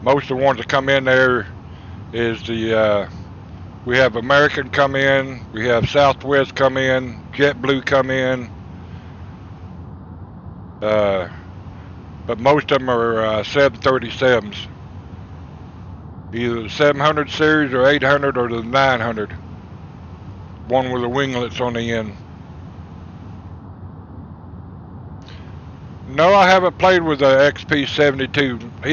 Most of the ones that come in there is we have American come in, we have Southwest come in, JetBlue come in, but most of them are 737s. Either the 700 series or 800 or the 900. One with the winglets on the end. No, I haven't played with the XP72.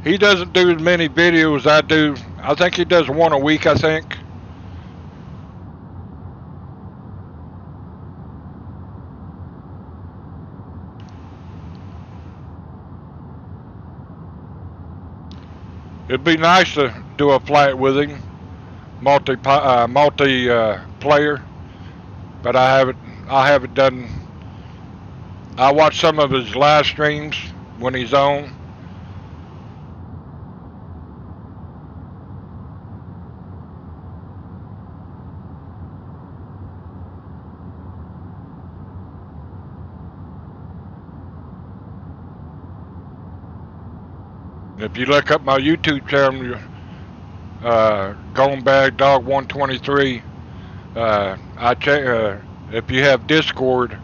He doesn't do as many videos as I do. I think he does one a week, I think. It'd be nice to do a flight with him, multiplayer, but I haven't done. I watch some of his live streams when he's on. If you look up my YouTube channel, Going Bag Dog 123, I check. If you have Discord,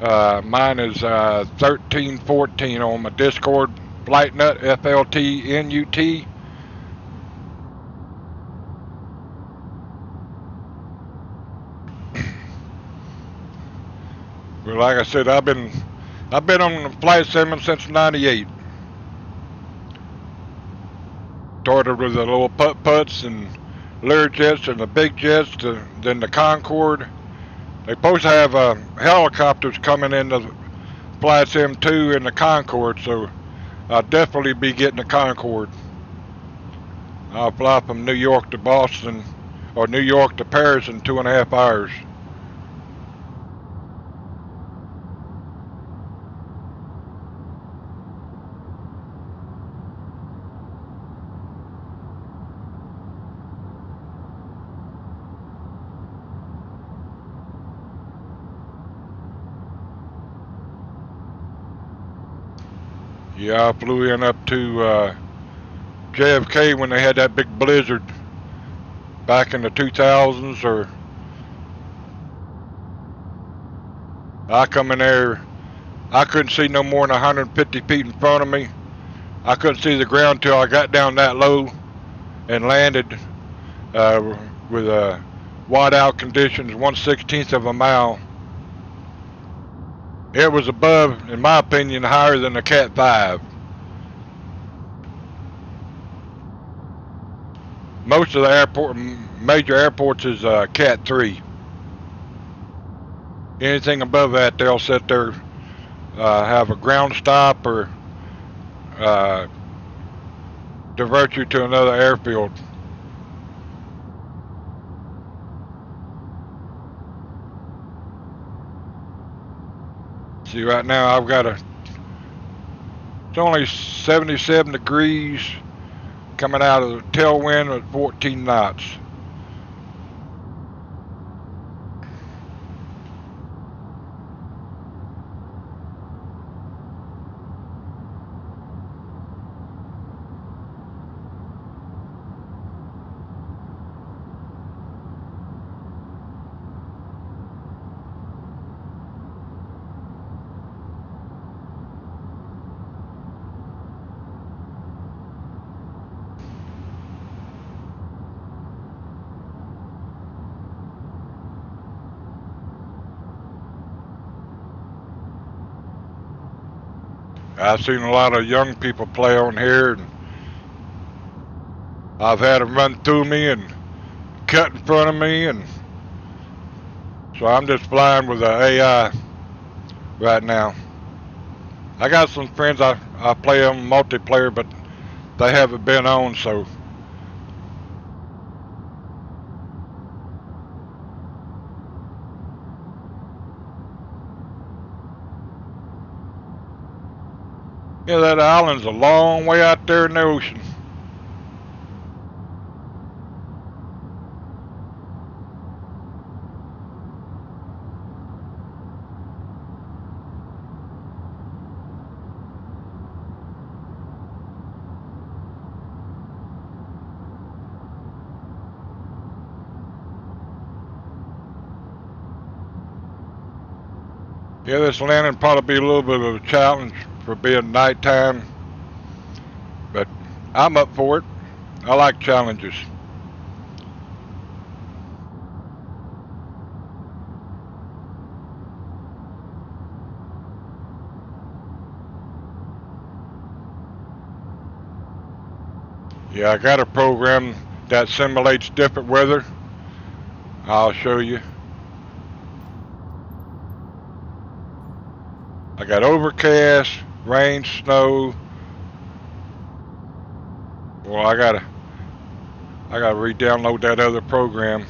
mine is 1314 on my Discord. Flightnut, FLTNUT. But like I said, I've been on the flight sim since '98. Started with the little putt-putts and Learjets and the big jets, then the Concorde. They're supposed to have helicopters coming in the Flight Sim 2 and the Concorde, so I'll definitely be getting the Concorde. I'll fly from New York to Boston, or New York to Paris in 2.5 hours. Yeah, I flew in up to JFK when they had that big blizzard back in the 2000s, or I come in there, I couldn't see no more than 150 feet in front of me. I couldn't see the ground till I got down that low and landed with whiteout conditions, 1/16 of a mile. It was above, in my opinion, higher than a Cat 5. Most of the major airports is Cat 3. Anything above that, they'll sit there, have a ground stop, or divert you to another airfield. See, right now it's only 77 degrees, coming out of the tailwind at 14 knots. I've seen a lot of young people play on here, and I've had them run through me and cut in front of me, and so I'm just flying with the AI right now. I got some friends I play them multiplayer, but they haven't been on, so yeah, that island's a long way out there in the ocean. Yeah, this landing probably be a little bit of a challenge for being nighttime, but I'm up for it. I like challenges. Yeah, I got a program that simulates different weather. I'll show you. I got overcast, rain, snow. Well, I gotta re-download that other program.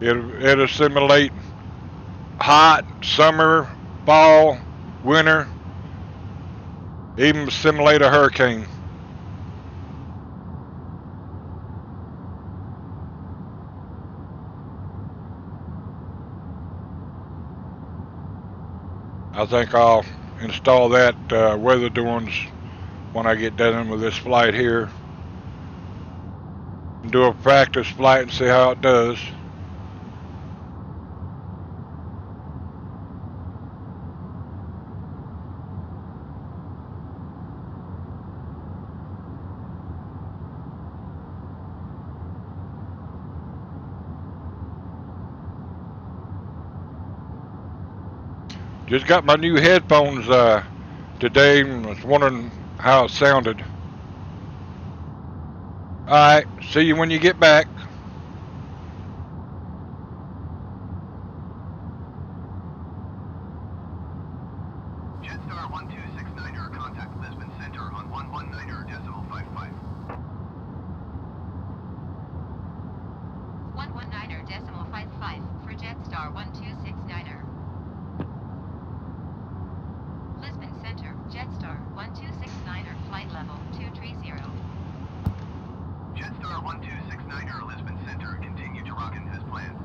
It'll simulate hot, summer, fall, winter, even simulate a hurricane. I think I'll install that weather doings when I get done with this flight here. Do a practice flight and see how it does. Just got my new headphones today and was wondering how it sounded. Alright, see you when you get back. Jetstar 1269er, contact Lisbon Center on 119.55. 119.55 for Jetstar 1269er. Lisbon Center, Jetstar 1269er, flight level 230. Jetstar 1269er, Lisbon Center, continue to rock in as planned.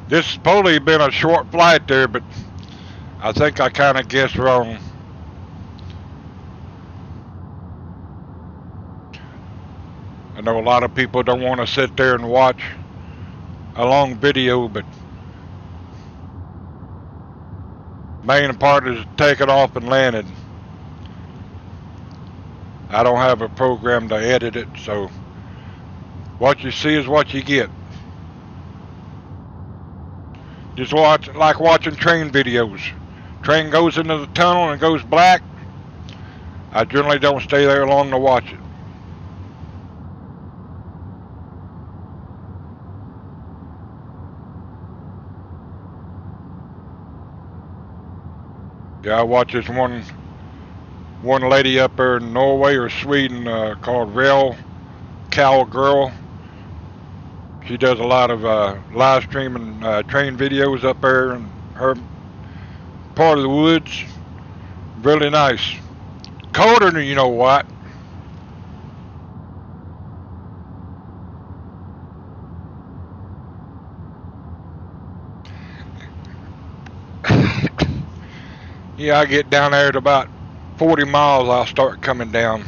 This has probably been a short flight there, but I think I kind of guessed wrong. I know a lot of people don't want to sit there and watch a long video, but main part is taking off and landing. I don't have a program to edit it, so what you see is what you get. Just watch, like watching train videos. Train goes into the tunnel and goes black. I generally don't stay there long to watch it. Yeah, I watched this one lady up there in Norway or Sweden called Rail Cow Girl. She does a lot of live streaming train videos up there in her part of the woods. Really nice. Colder than you know what. Yeah, I get down there at about 40 miles, I'll start coming down.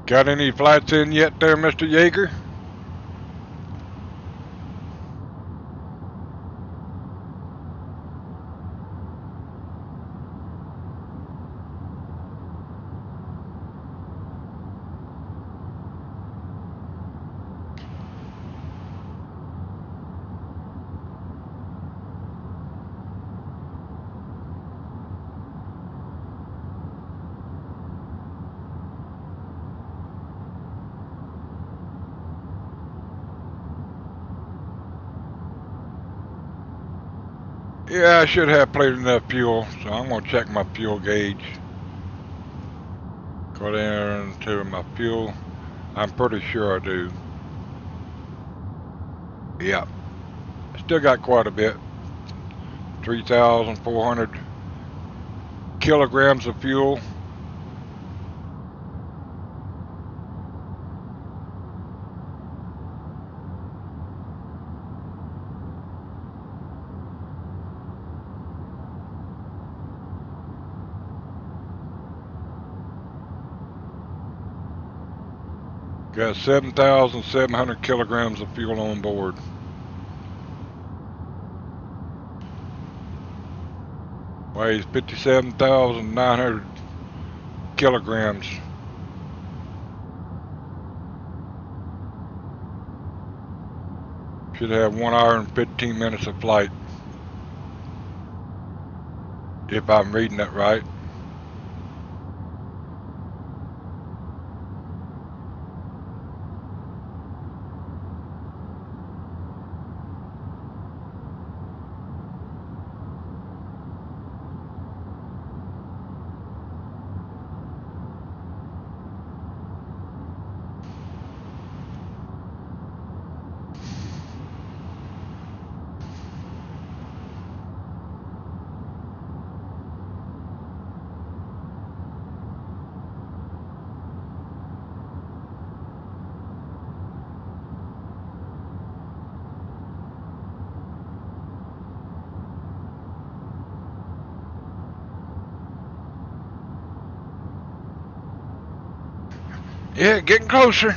Got any flights in yet there, Mr. Yeager? Yeah, I should have plenty enough fuel, so I'm gonna check my fuel gauge. Go down to my fuel. I'm pretty sure I do. Yeah, still got quite a bit. 3,400 kilograms of fuel. Got 7,700 kilograms of fuel on board. Weighs 57,900 kilograms. Should have 1 hour and 15 minutes of flight. If I'm reading it right. Yeah, getting closer.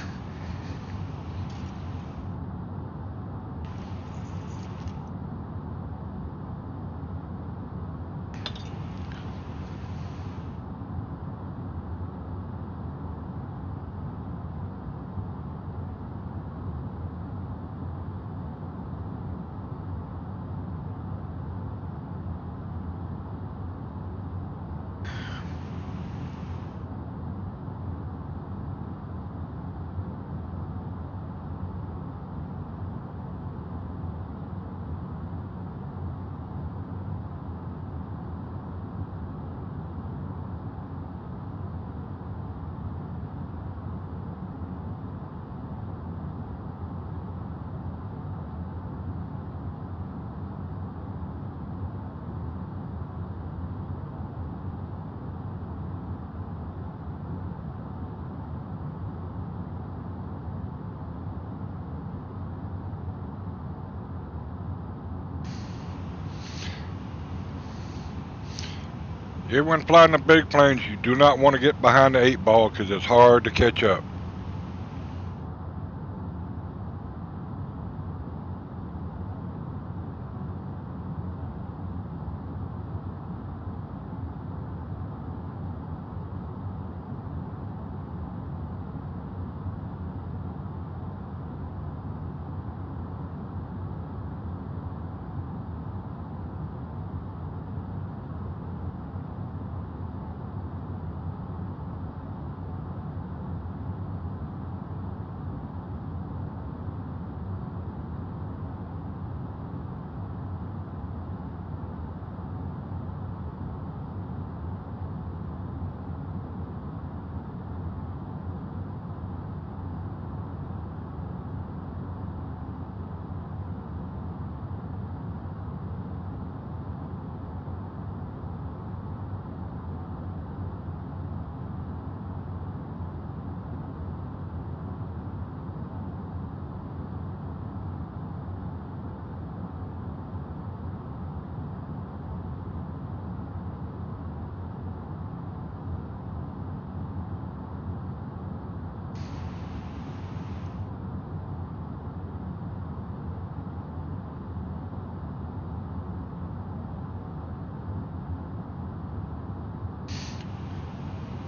Everyone flying the big planes, you do not want to get behind the 8-ball because it's hard to catch up.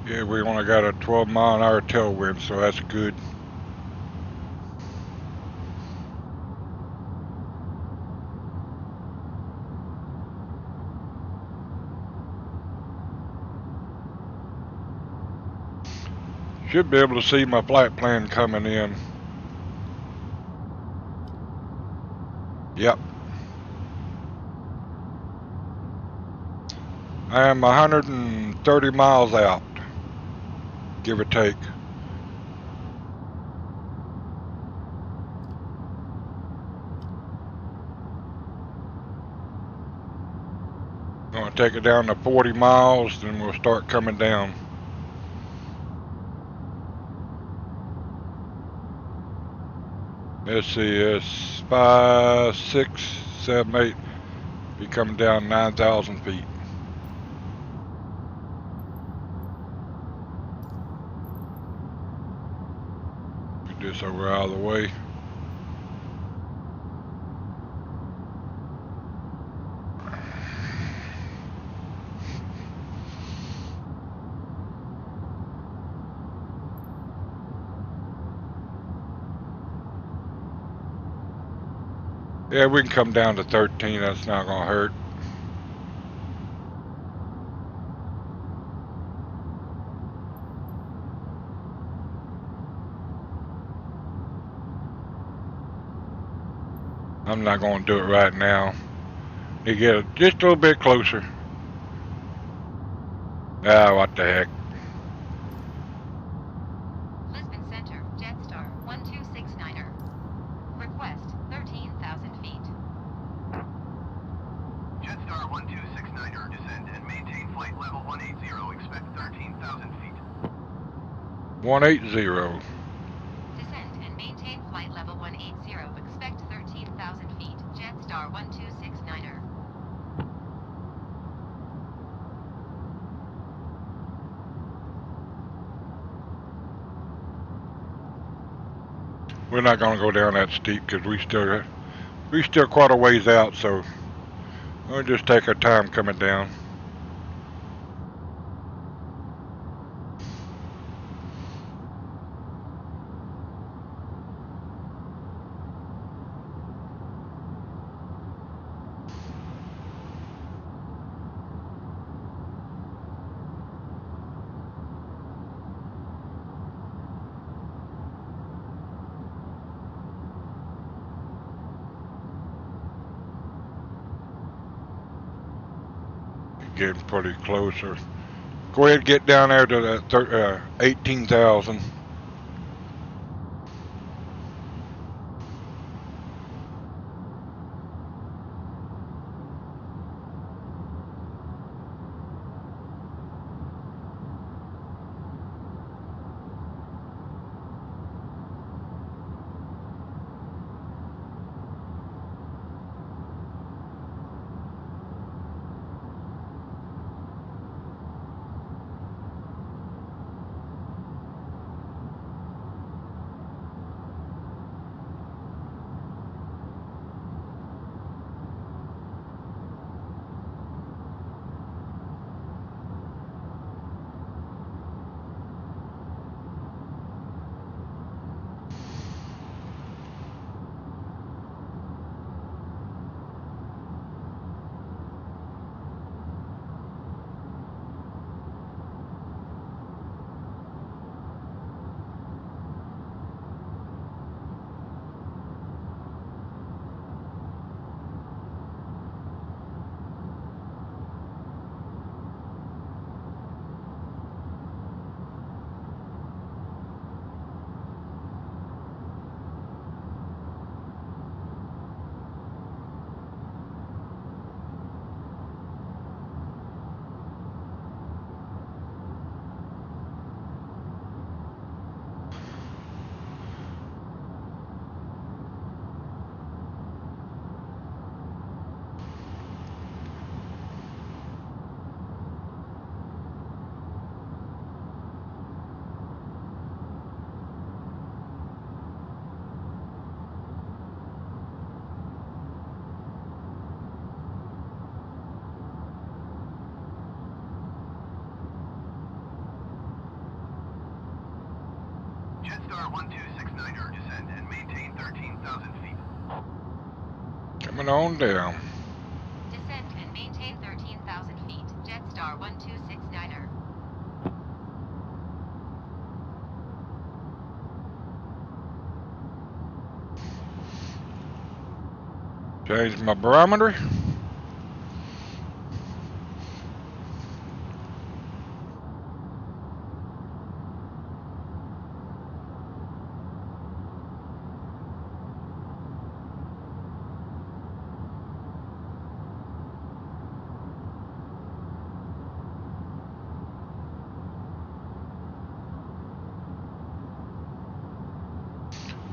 Yeah, we only got a 12-mile-an-hour tailwind, so that's good. Should be able to see my flight plan coming in. Yep. I am 130 miles out, give or take. Gonna take it down to 40 miles, then we'll start coming down. Let's see, it's 5, 6, 7, 8. Be coming down 9,000 feet. Get this over out of the way. Yeah, we can come down to 13. That's not gonna hurt. I'm not gonna do it right now. You get it just a little bit closer. Ah, what the heck. Lisbon Center, Jetstar 1269er. Request 13,000 feet. Jetstar 1269er, descend and maintain flight level 180. Expect 13,000 feet. 180. Descend and maintain flight level 180. Expect 13,000 feet. Jetstar 1269er. We're not gonna go down that steep because we still quite a ways out, so we'll just take our time coming down. Getting pretty closer. Go ahead and get down there to that 18,000. Jetstar 1269er, descend and maintain 13,000 feet. Coming on down. Descend and maintain 13,000 feet. Jetstar 1269er. Change my barometer.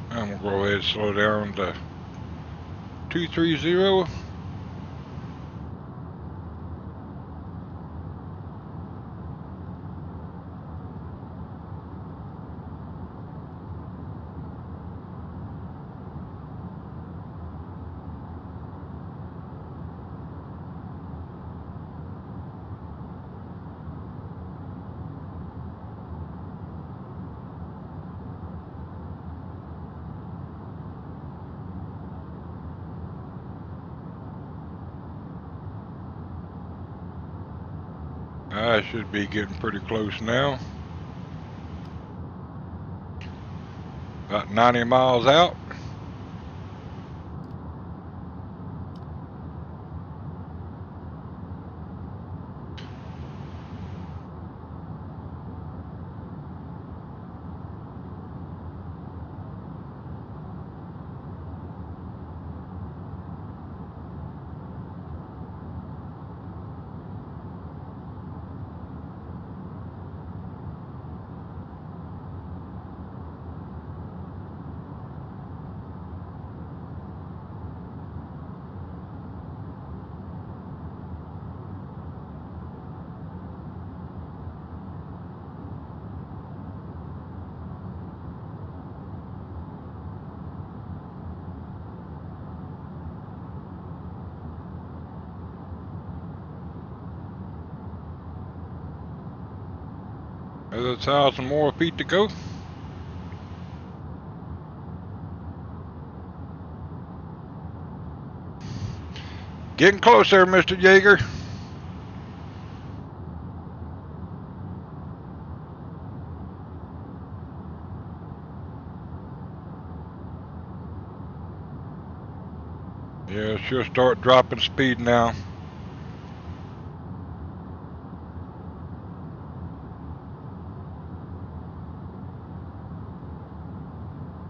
I'm gonna go ahead and slow down to 230. I should be getting pretty close now. About 90 miles out. There's 1,000 more feet to go. Getting closer, Mr. Yeager. Yeah, she'll start dropping speed now.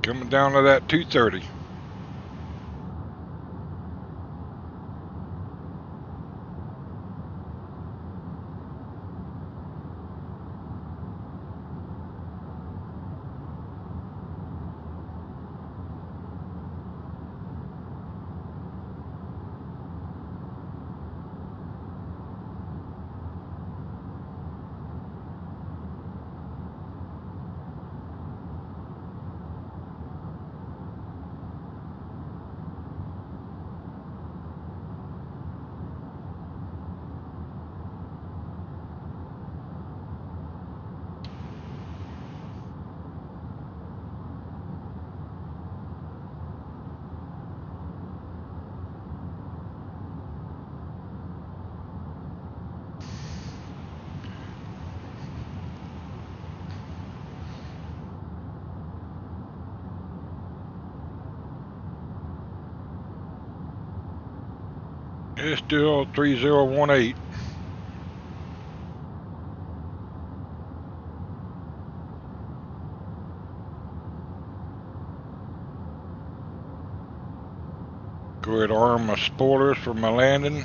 Coming down to that 230. It's still 3018. Go ahead and arm my spoilers for my landing.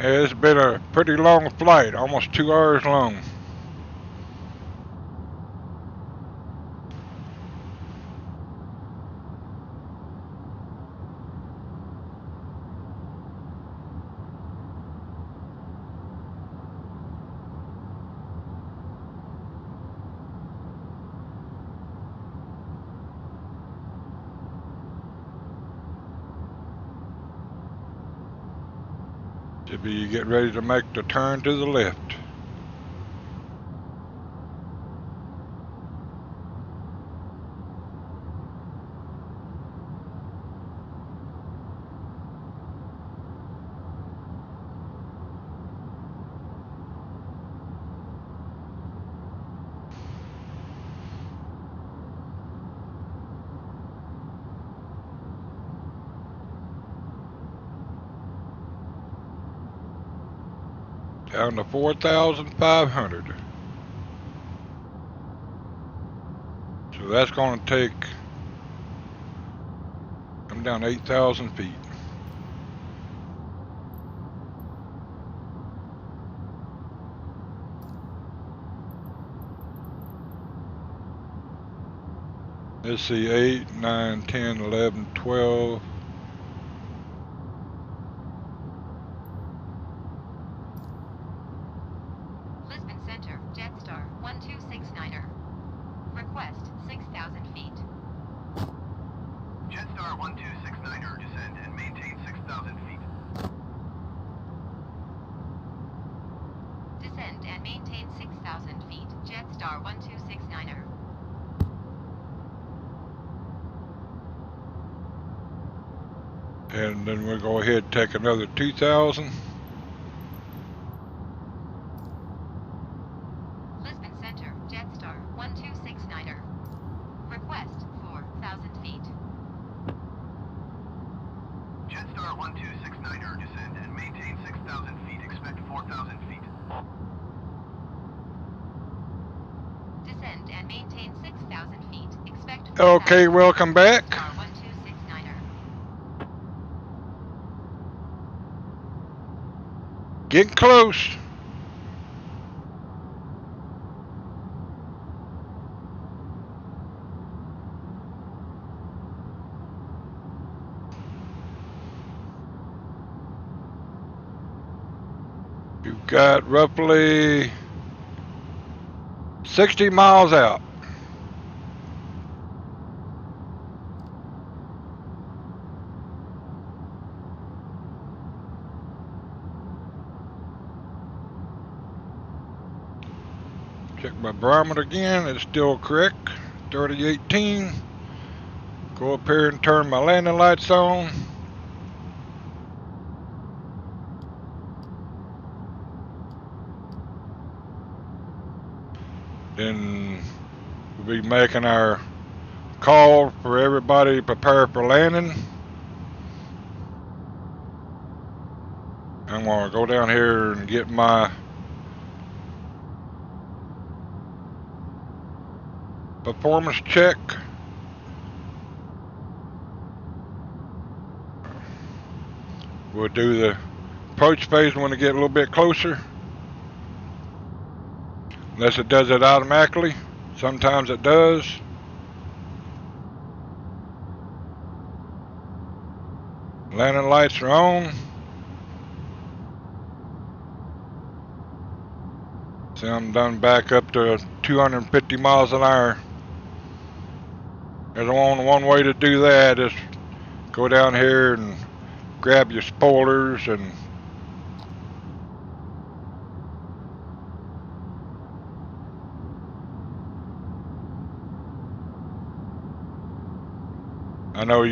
It's been a pretty long flight, almost 2 hours long. Should be getting ready to make the turn to the left. Down to 4,500. So that's going to take, I'm down 8,000 feet. Let's see, 8, 9, 10, 11, 12. Lisbon Center, Jetstar 1269er. Request 6,000 feet. Jetstar 1269er, descend and maintain 6,000 feet. Descend and maintain 6,000 feet. Jetstar 1269er. And then we'll go ahead and take another 2,000. Lisbon Center, Jetstar 1269er. Request 4,000 feet. Jetstar 1269er, descend and maintain 6,000 feet. Expect 4,000 feet. Descend and maintain 6,000 feet. Expect 4,000 Okay, welcome back. Jetstar 1269er. Getting close. You've got roughly 60 miles out. Check my barometer again, it's still correct, 3018. Go up here and turn my landing lights on. Then we'll be making our call for everybody to prepare for landing. I'm gonna go down here and get my performance check. We'll do the approach phase when we get a little bit closer. Unless it does it automatically. Sometimes it does. Landing lights are on. See, I'm done back up to 250 miles an hour. There's only one way to do that is go down here and grab your spoilers and I know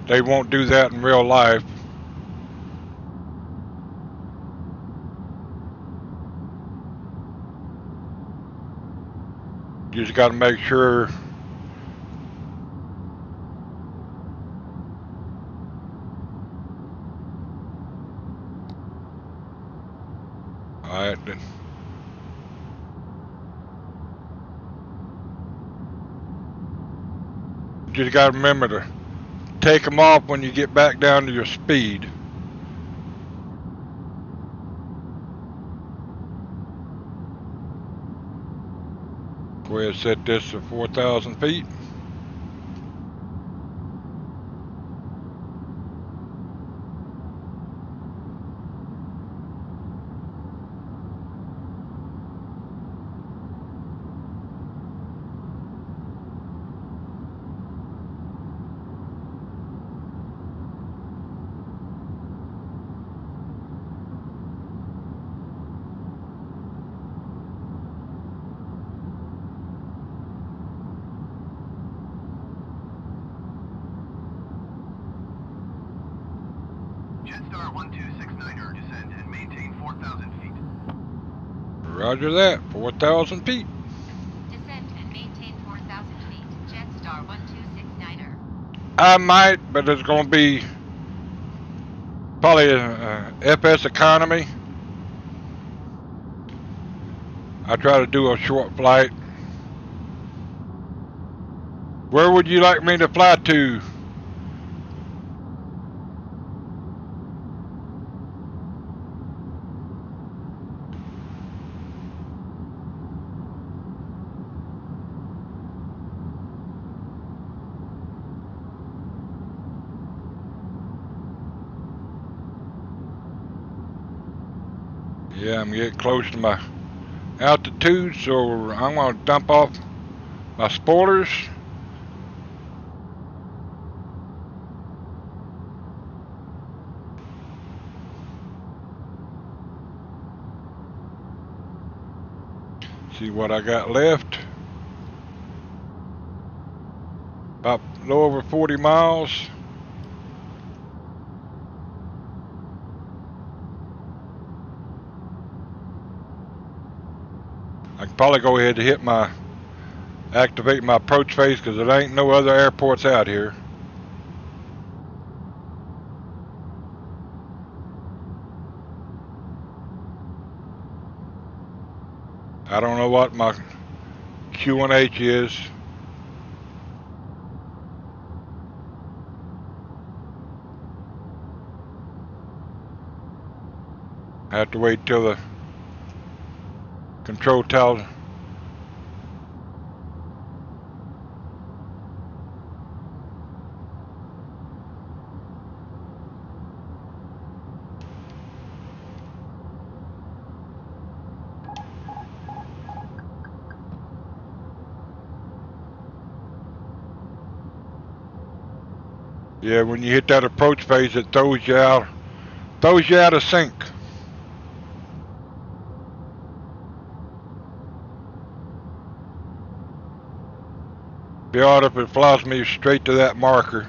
they won't do that in real life. You just got to make sure alright then. You just got to remember to take them off when you get back down to your speed. Go ahead and set this to 4,000 feet. Jetstar 1269er, descend and maintain 4,000 feet. Roger that, 4,000 feet. Descend and maintain 4,000 feet. Jetstar 1269er. I might, but it's going to be probably a FS economy. I try to do a short flight. Where would you like me to fly to? Yeah, I'm getting close to my altitude, so I'm going to dump off my spoilers. See what I got left. About a little over 40 miles. I can probably go ahead and activate my approach phase because there ain't no other airports out here. I don't know what my Q1H is. I have to wait till the control tower. Yeah, when you hit that approach phase, it throws you out of sync. Be odd if it flies me straight to that marker.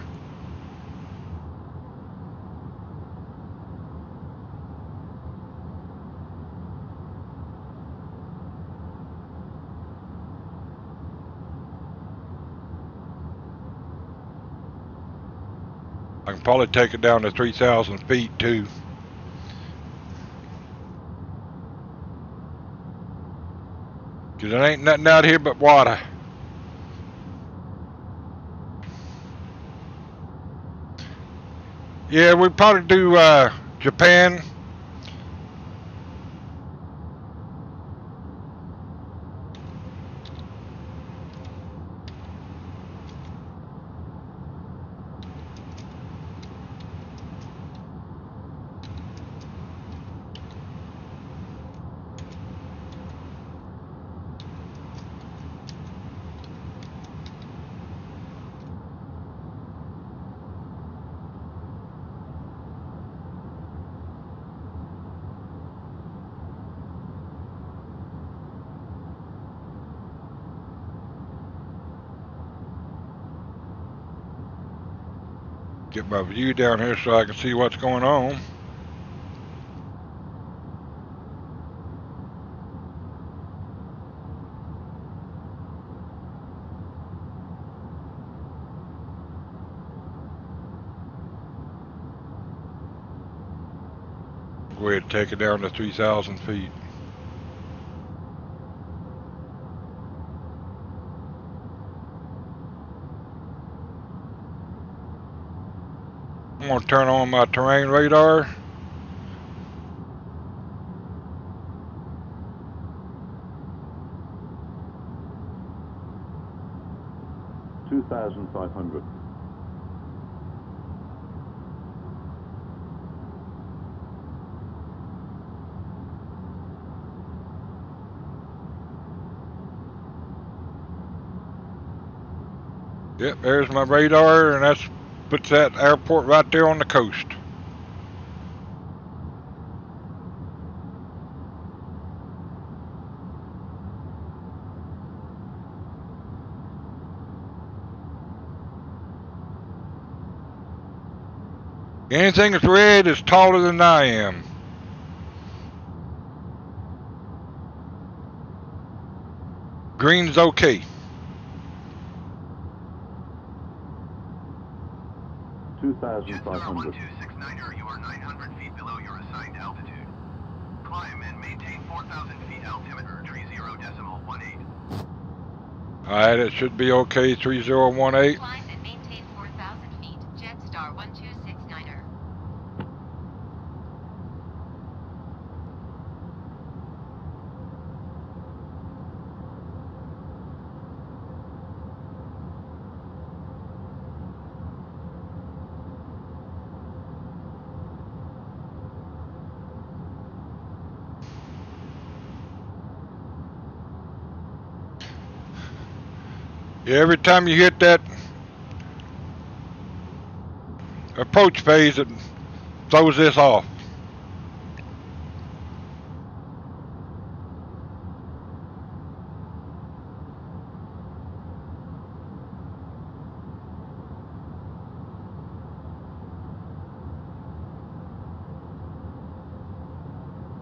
I can probably take it down to 3,000 feet too. Cause there ain't nothing out here but water. Yeah, we'd probably do Japan. Get my view down here so I can see what's going on. Go ahead and take it down to 3,000 feet. I'm going to turn on my terrain radar. 2,500. Yep, there's my radar, and that's puts that airport right there on the coast. Anything that's red is taller than I am. Green's okay. 2,500. 1269er, you are 900 feet below your assigned altitude. Climb and maintain 4,000 feet altimeter, 30.18. Alright, it should be okay, 3018. Climb and maintain 4,000 feet. Jetstar 1269er. Yeah, every time you hit that approach phase, it throws this off.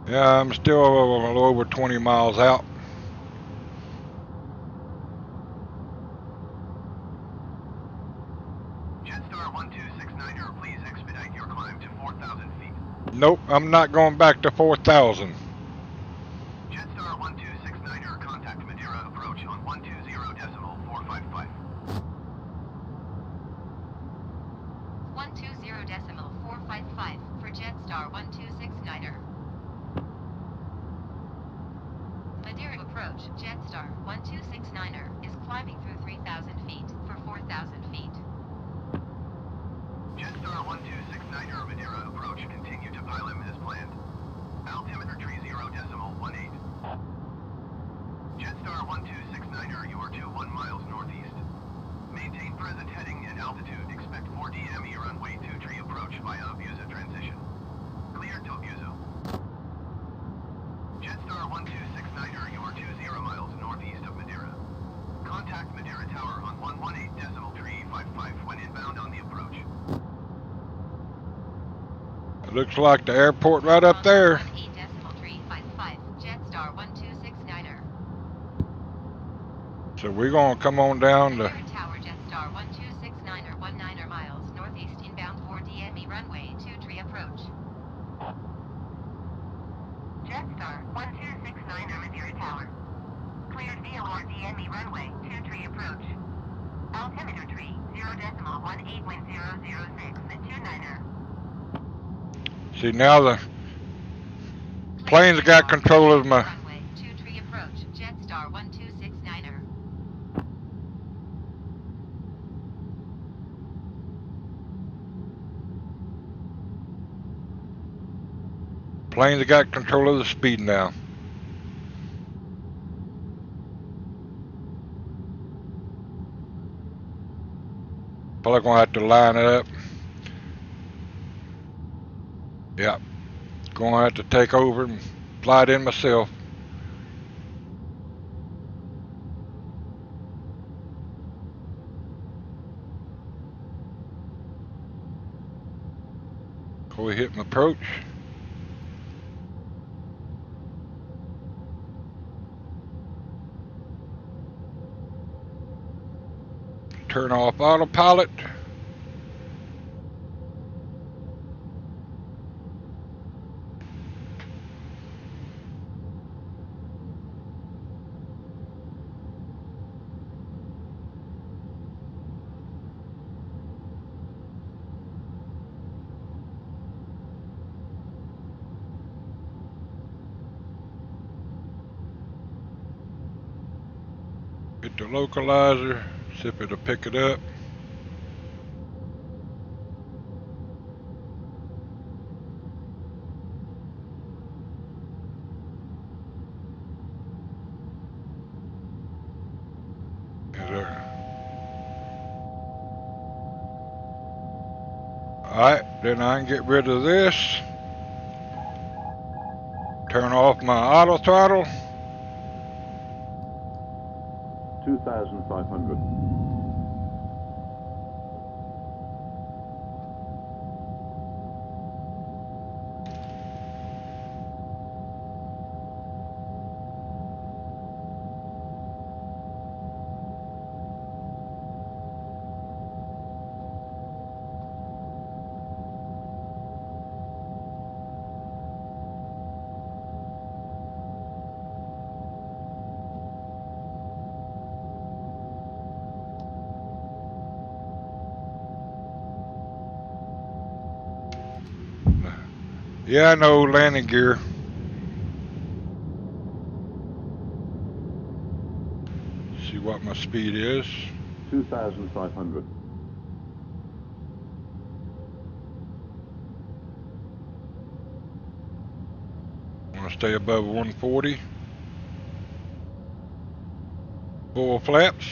Yeah, I'm still a little over 20 miles out. Jetstar 1269er, please expedite your climb to 4,000 feet. Nope, I'm not going back to 4,000. Jetstar 1269er, contact Madeira approach on 120.455. 120.455 for Jetstar 1269er. Madeira approach, Jetstar 1269er is climbing through 3,000 feet for 4,000 feet. Jetstar 1269er, Madeira approach, continue to pile him as planned. Altimeter 30.18. Jetstar 1269er, you are 21 miles northeast. Maintain present heading and altitude. Expect 4 DME runway 23 approach via Abusa transition. Clear to Abusa. Jetstar 1269er, you are 20 miles northeast of Madeira. Contact Madeira Tower on 118.355 when inbound on the approach. It looks like the airport right up there. 118.355 Jetstar 1269er. So we're going to come on down to... Madeira Tower, Jetstar 1269er, 19er miles northeast inbound 4 DME runway 23 approach. Jetstar 1269er, Madeira Tower. Cleared VOR DME runway 23 approach. Altimeter 30.181006 at 29er. See, now the plane's got control of my... Runway 23 approach. Jetstar 1269er. Plane's got control of the speed now. Probably gonna have to line it up. Yep. Gonna have to take over and fly it in myself. Before we hit my approach. Turn off autopilot. Hit the localizer, See if it'll pick it up. Alright, then I can get rid of this. Turn off my auto throttle. 2,500. Yeah, I know, landing gear. See what my speed is. 2,500. I want to stay above 140. Full flaps.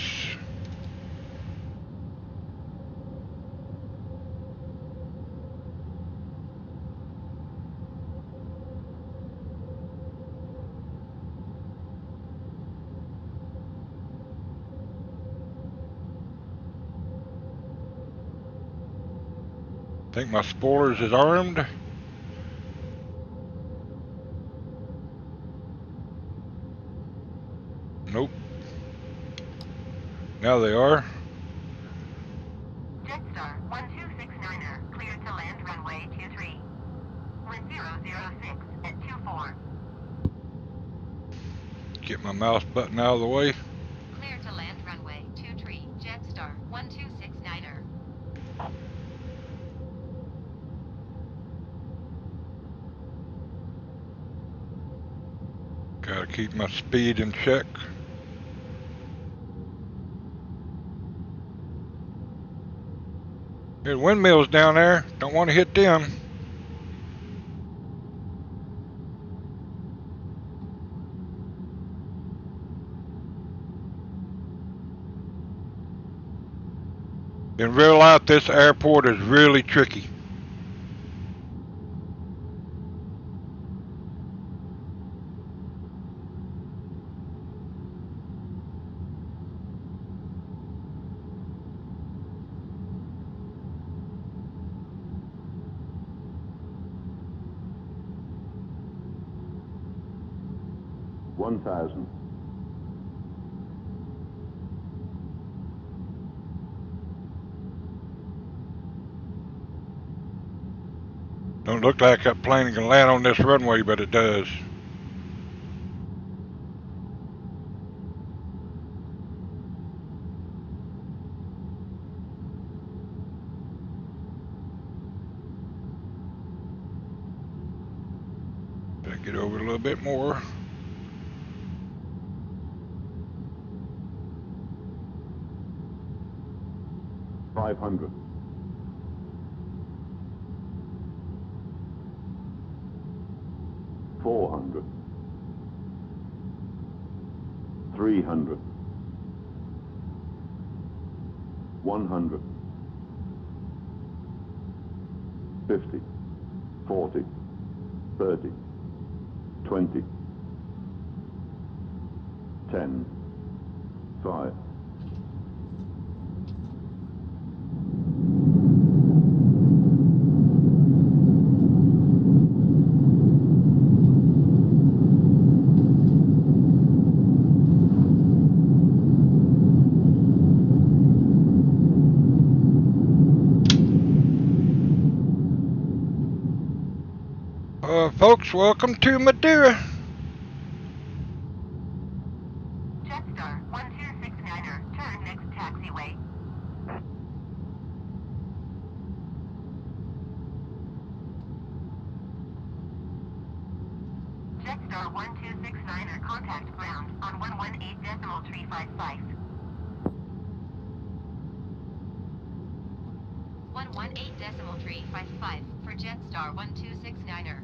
I think my spoilers is armed. Nope. Now they are. Jetstar 1269er, cleared to land runway 23. 1006 at 24. Get my mouse button out of the way. Cleared to land runway 23, Jetstar 1269er. Gotta keep my speed in check. There's windmills down there. Don't want to hit them. In real life, this airport is really tricky. One thousand. Don't look like that plane can land on this runway, but it does. Better get over a little bit more. $500. 400. 300. 100. 50. 40. 30. 20. 10. 5. Folks, welcome to Madeira. Jetstar 1269er, turn next taxiway. Jetstar 1269er, contact ground on 118.355. 118.355 for Jetstar 1269er.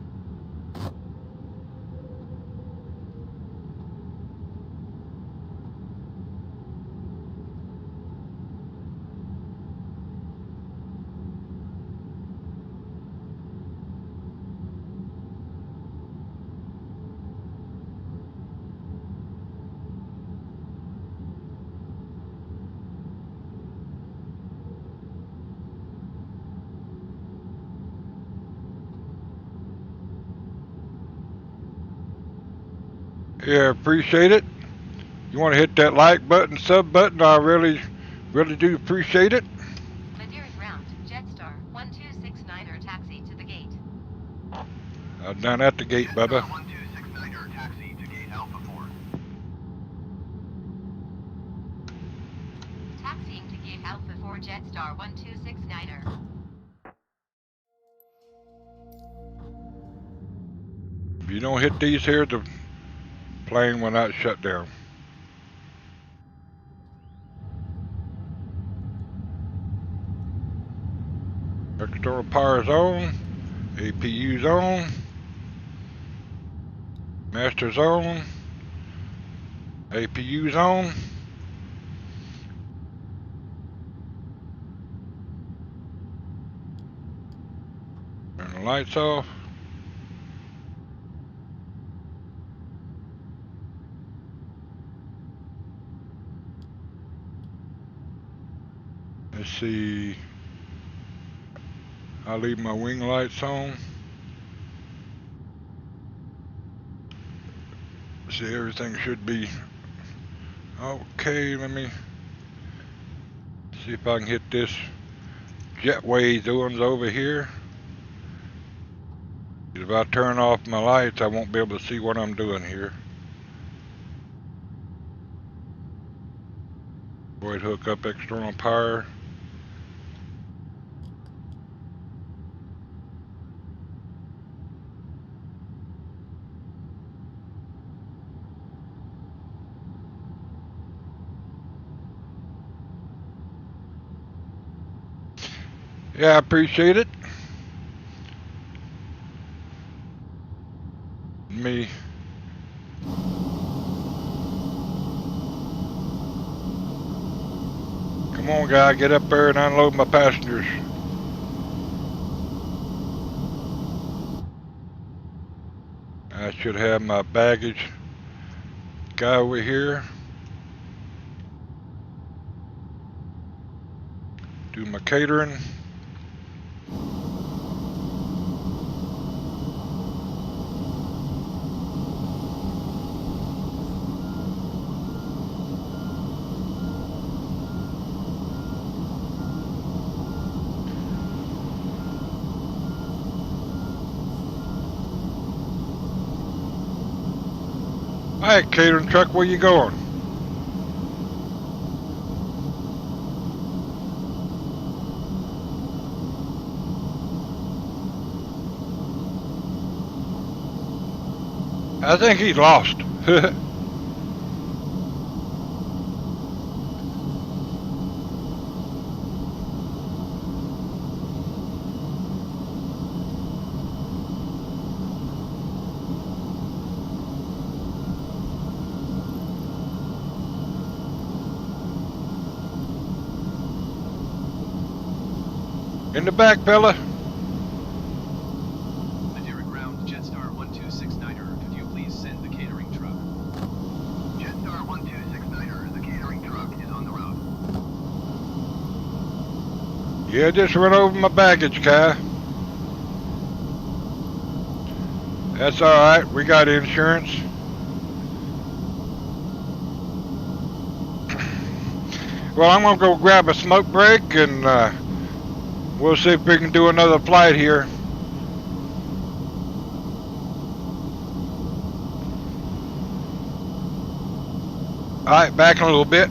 Yeah, appreciate it. You want to hit that like button, sub button, I really do appreciate it. Madeira ground, Jetstar 1269er taxi to the gate. I'm down at the gate, Jetstar Bubba. 1269er taxi to gate Alpha 4. Taxiing to gate Alpha 4 Jetstar 1269er. If you don't hit these here, the plane will not shut down. External power's on, APU's on, master's on, APU's on. Turn the lights off. Let's see. I'll leave my wing lights on. See, everything should be okay. Let me see if I can hit this jetway zones over here. If I turn off my lights, I won't be able to see what I'm doing here. Go ahead, hook up external power. Yeah, I appreciate it. Me. Come on, guy, get up there and unload my passengers. I should have my baggage guy over here. Do my catering. Hey, catering truck, where you going? I think he's lost. In the back, fella. Madeira ground, Jetstar 1269er. Could you please send the catering truck? Jetstar 1269er, the catering truck is on the road. Yeah, just run over my baggage, guy. That's alright, we got insurance. Well, I'm gonna go grab a smoke break and we'll see if we can do another flight here. Alright, back in a little bit.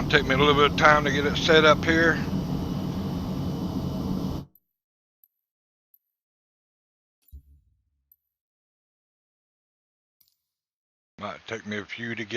gonna take me a little bit of time to get it set up here. Might take me a few to get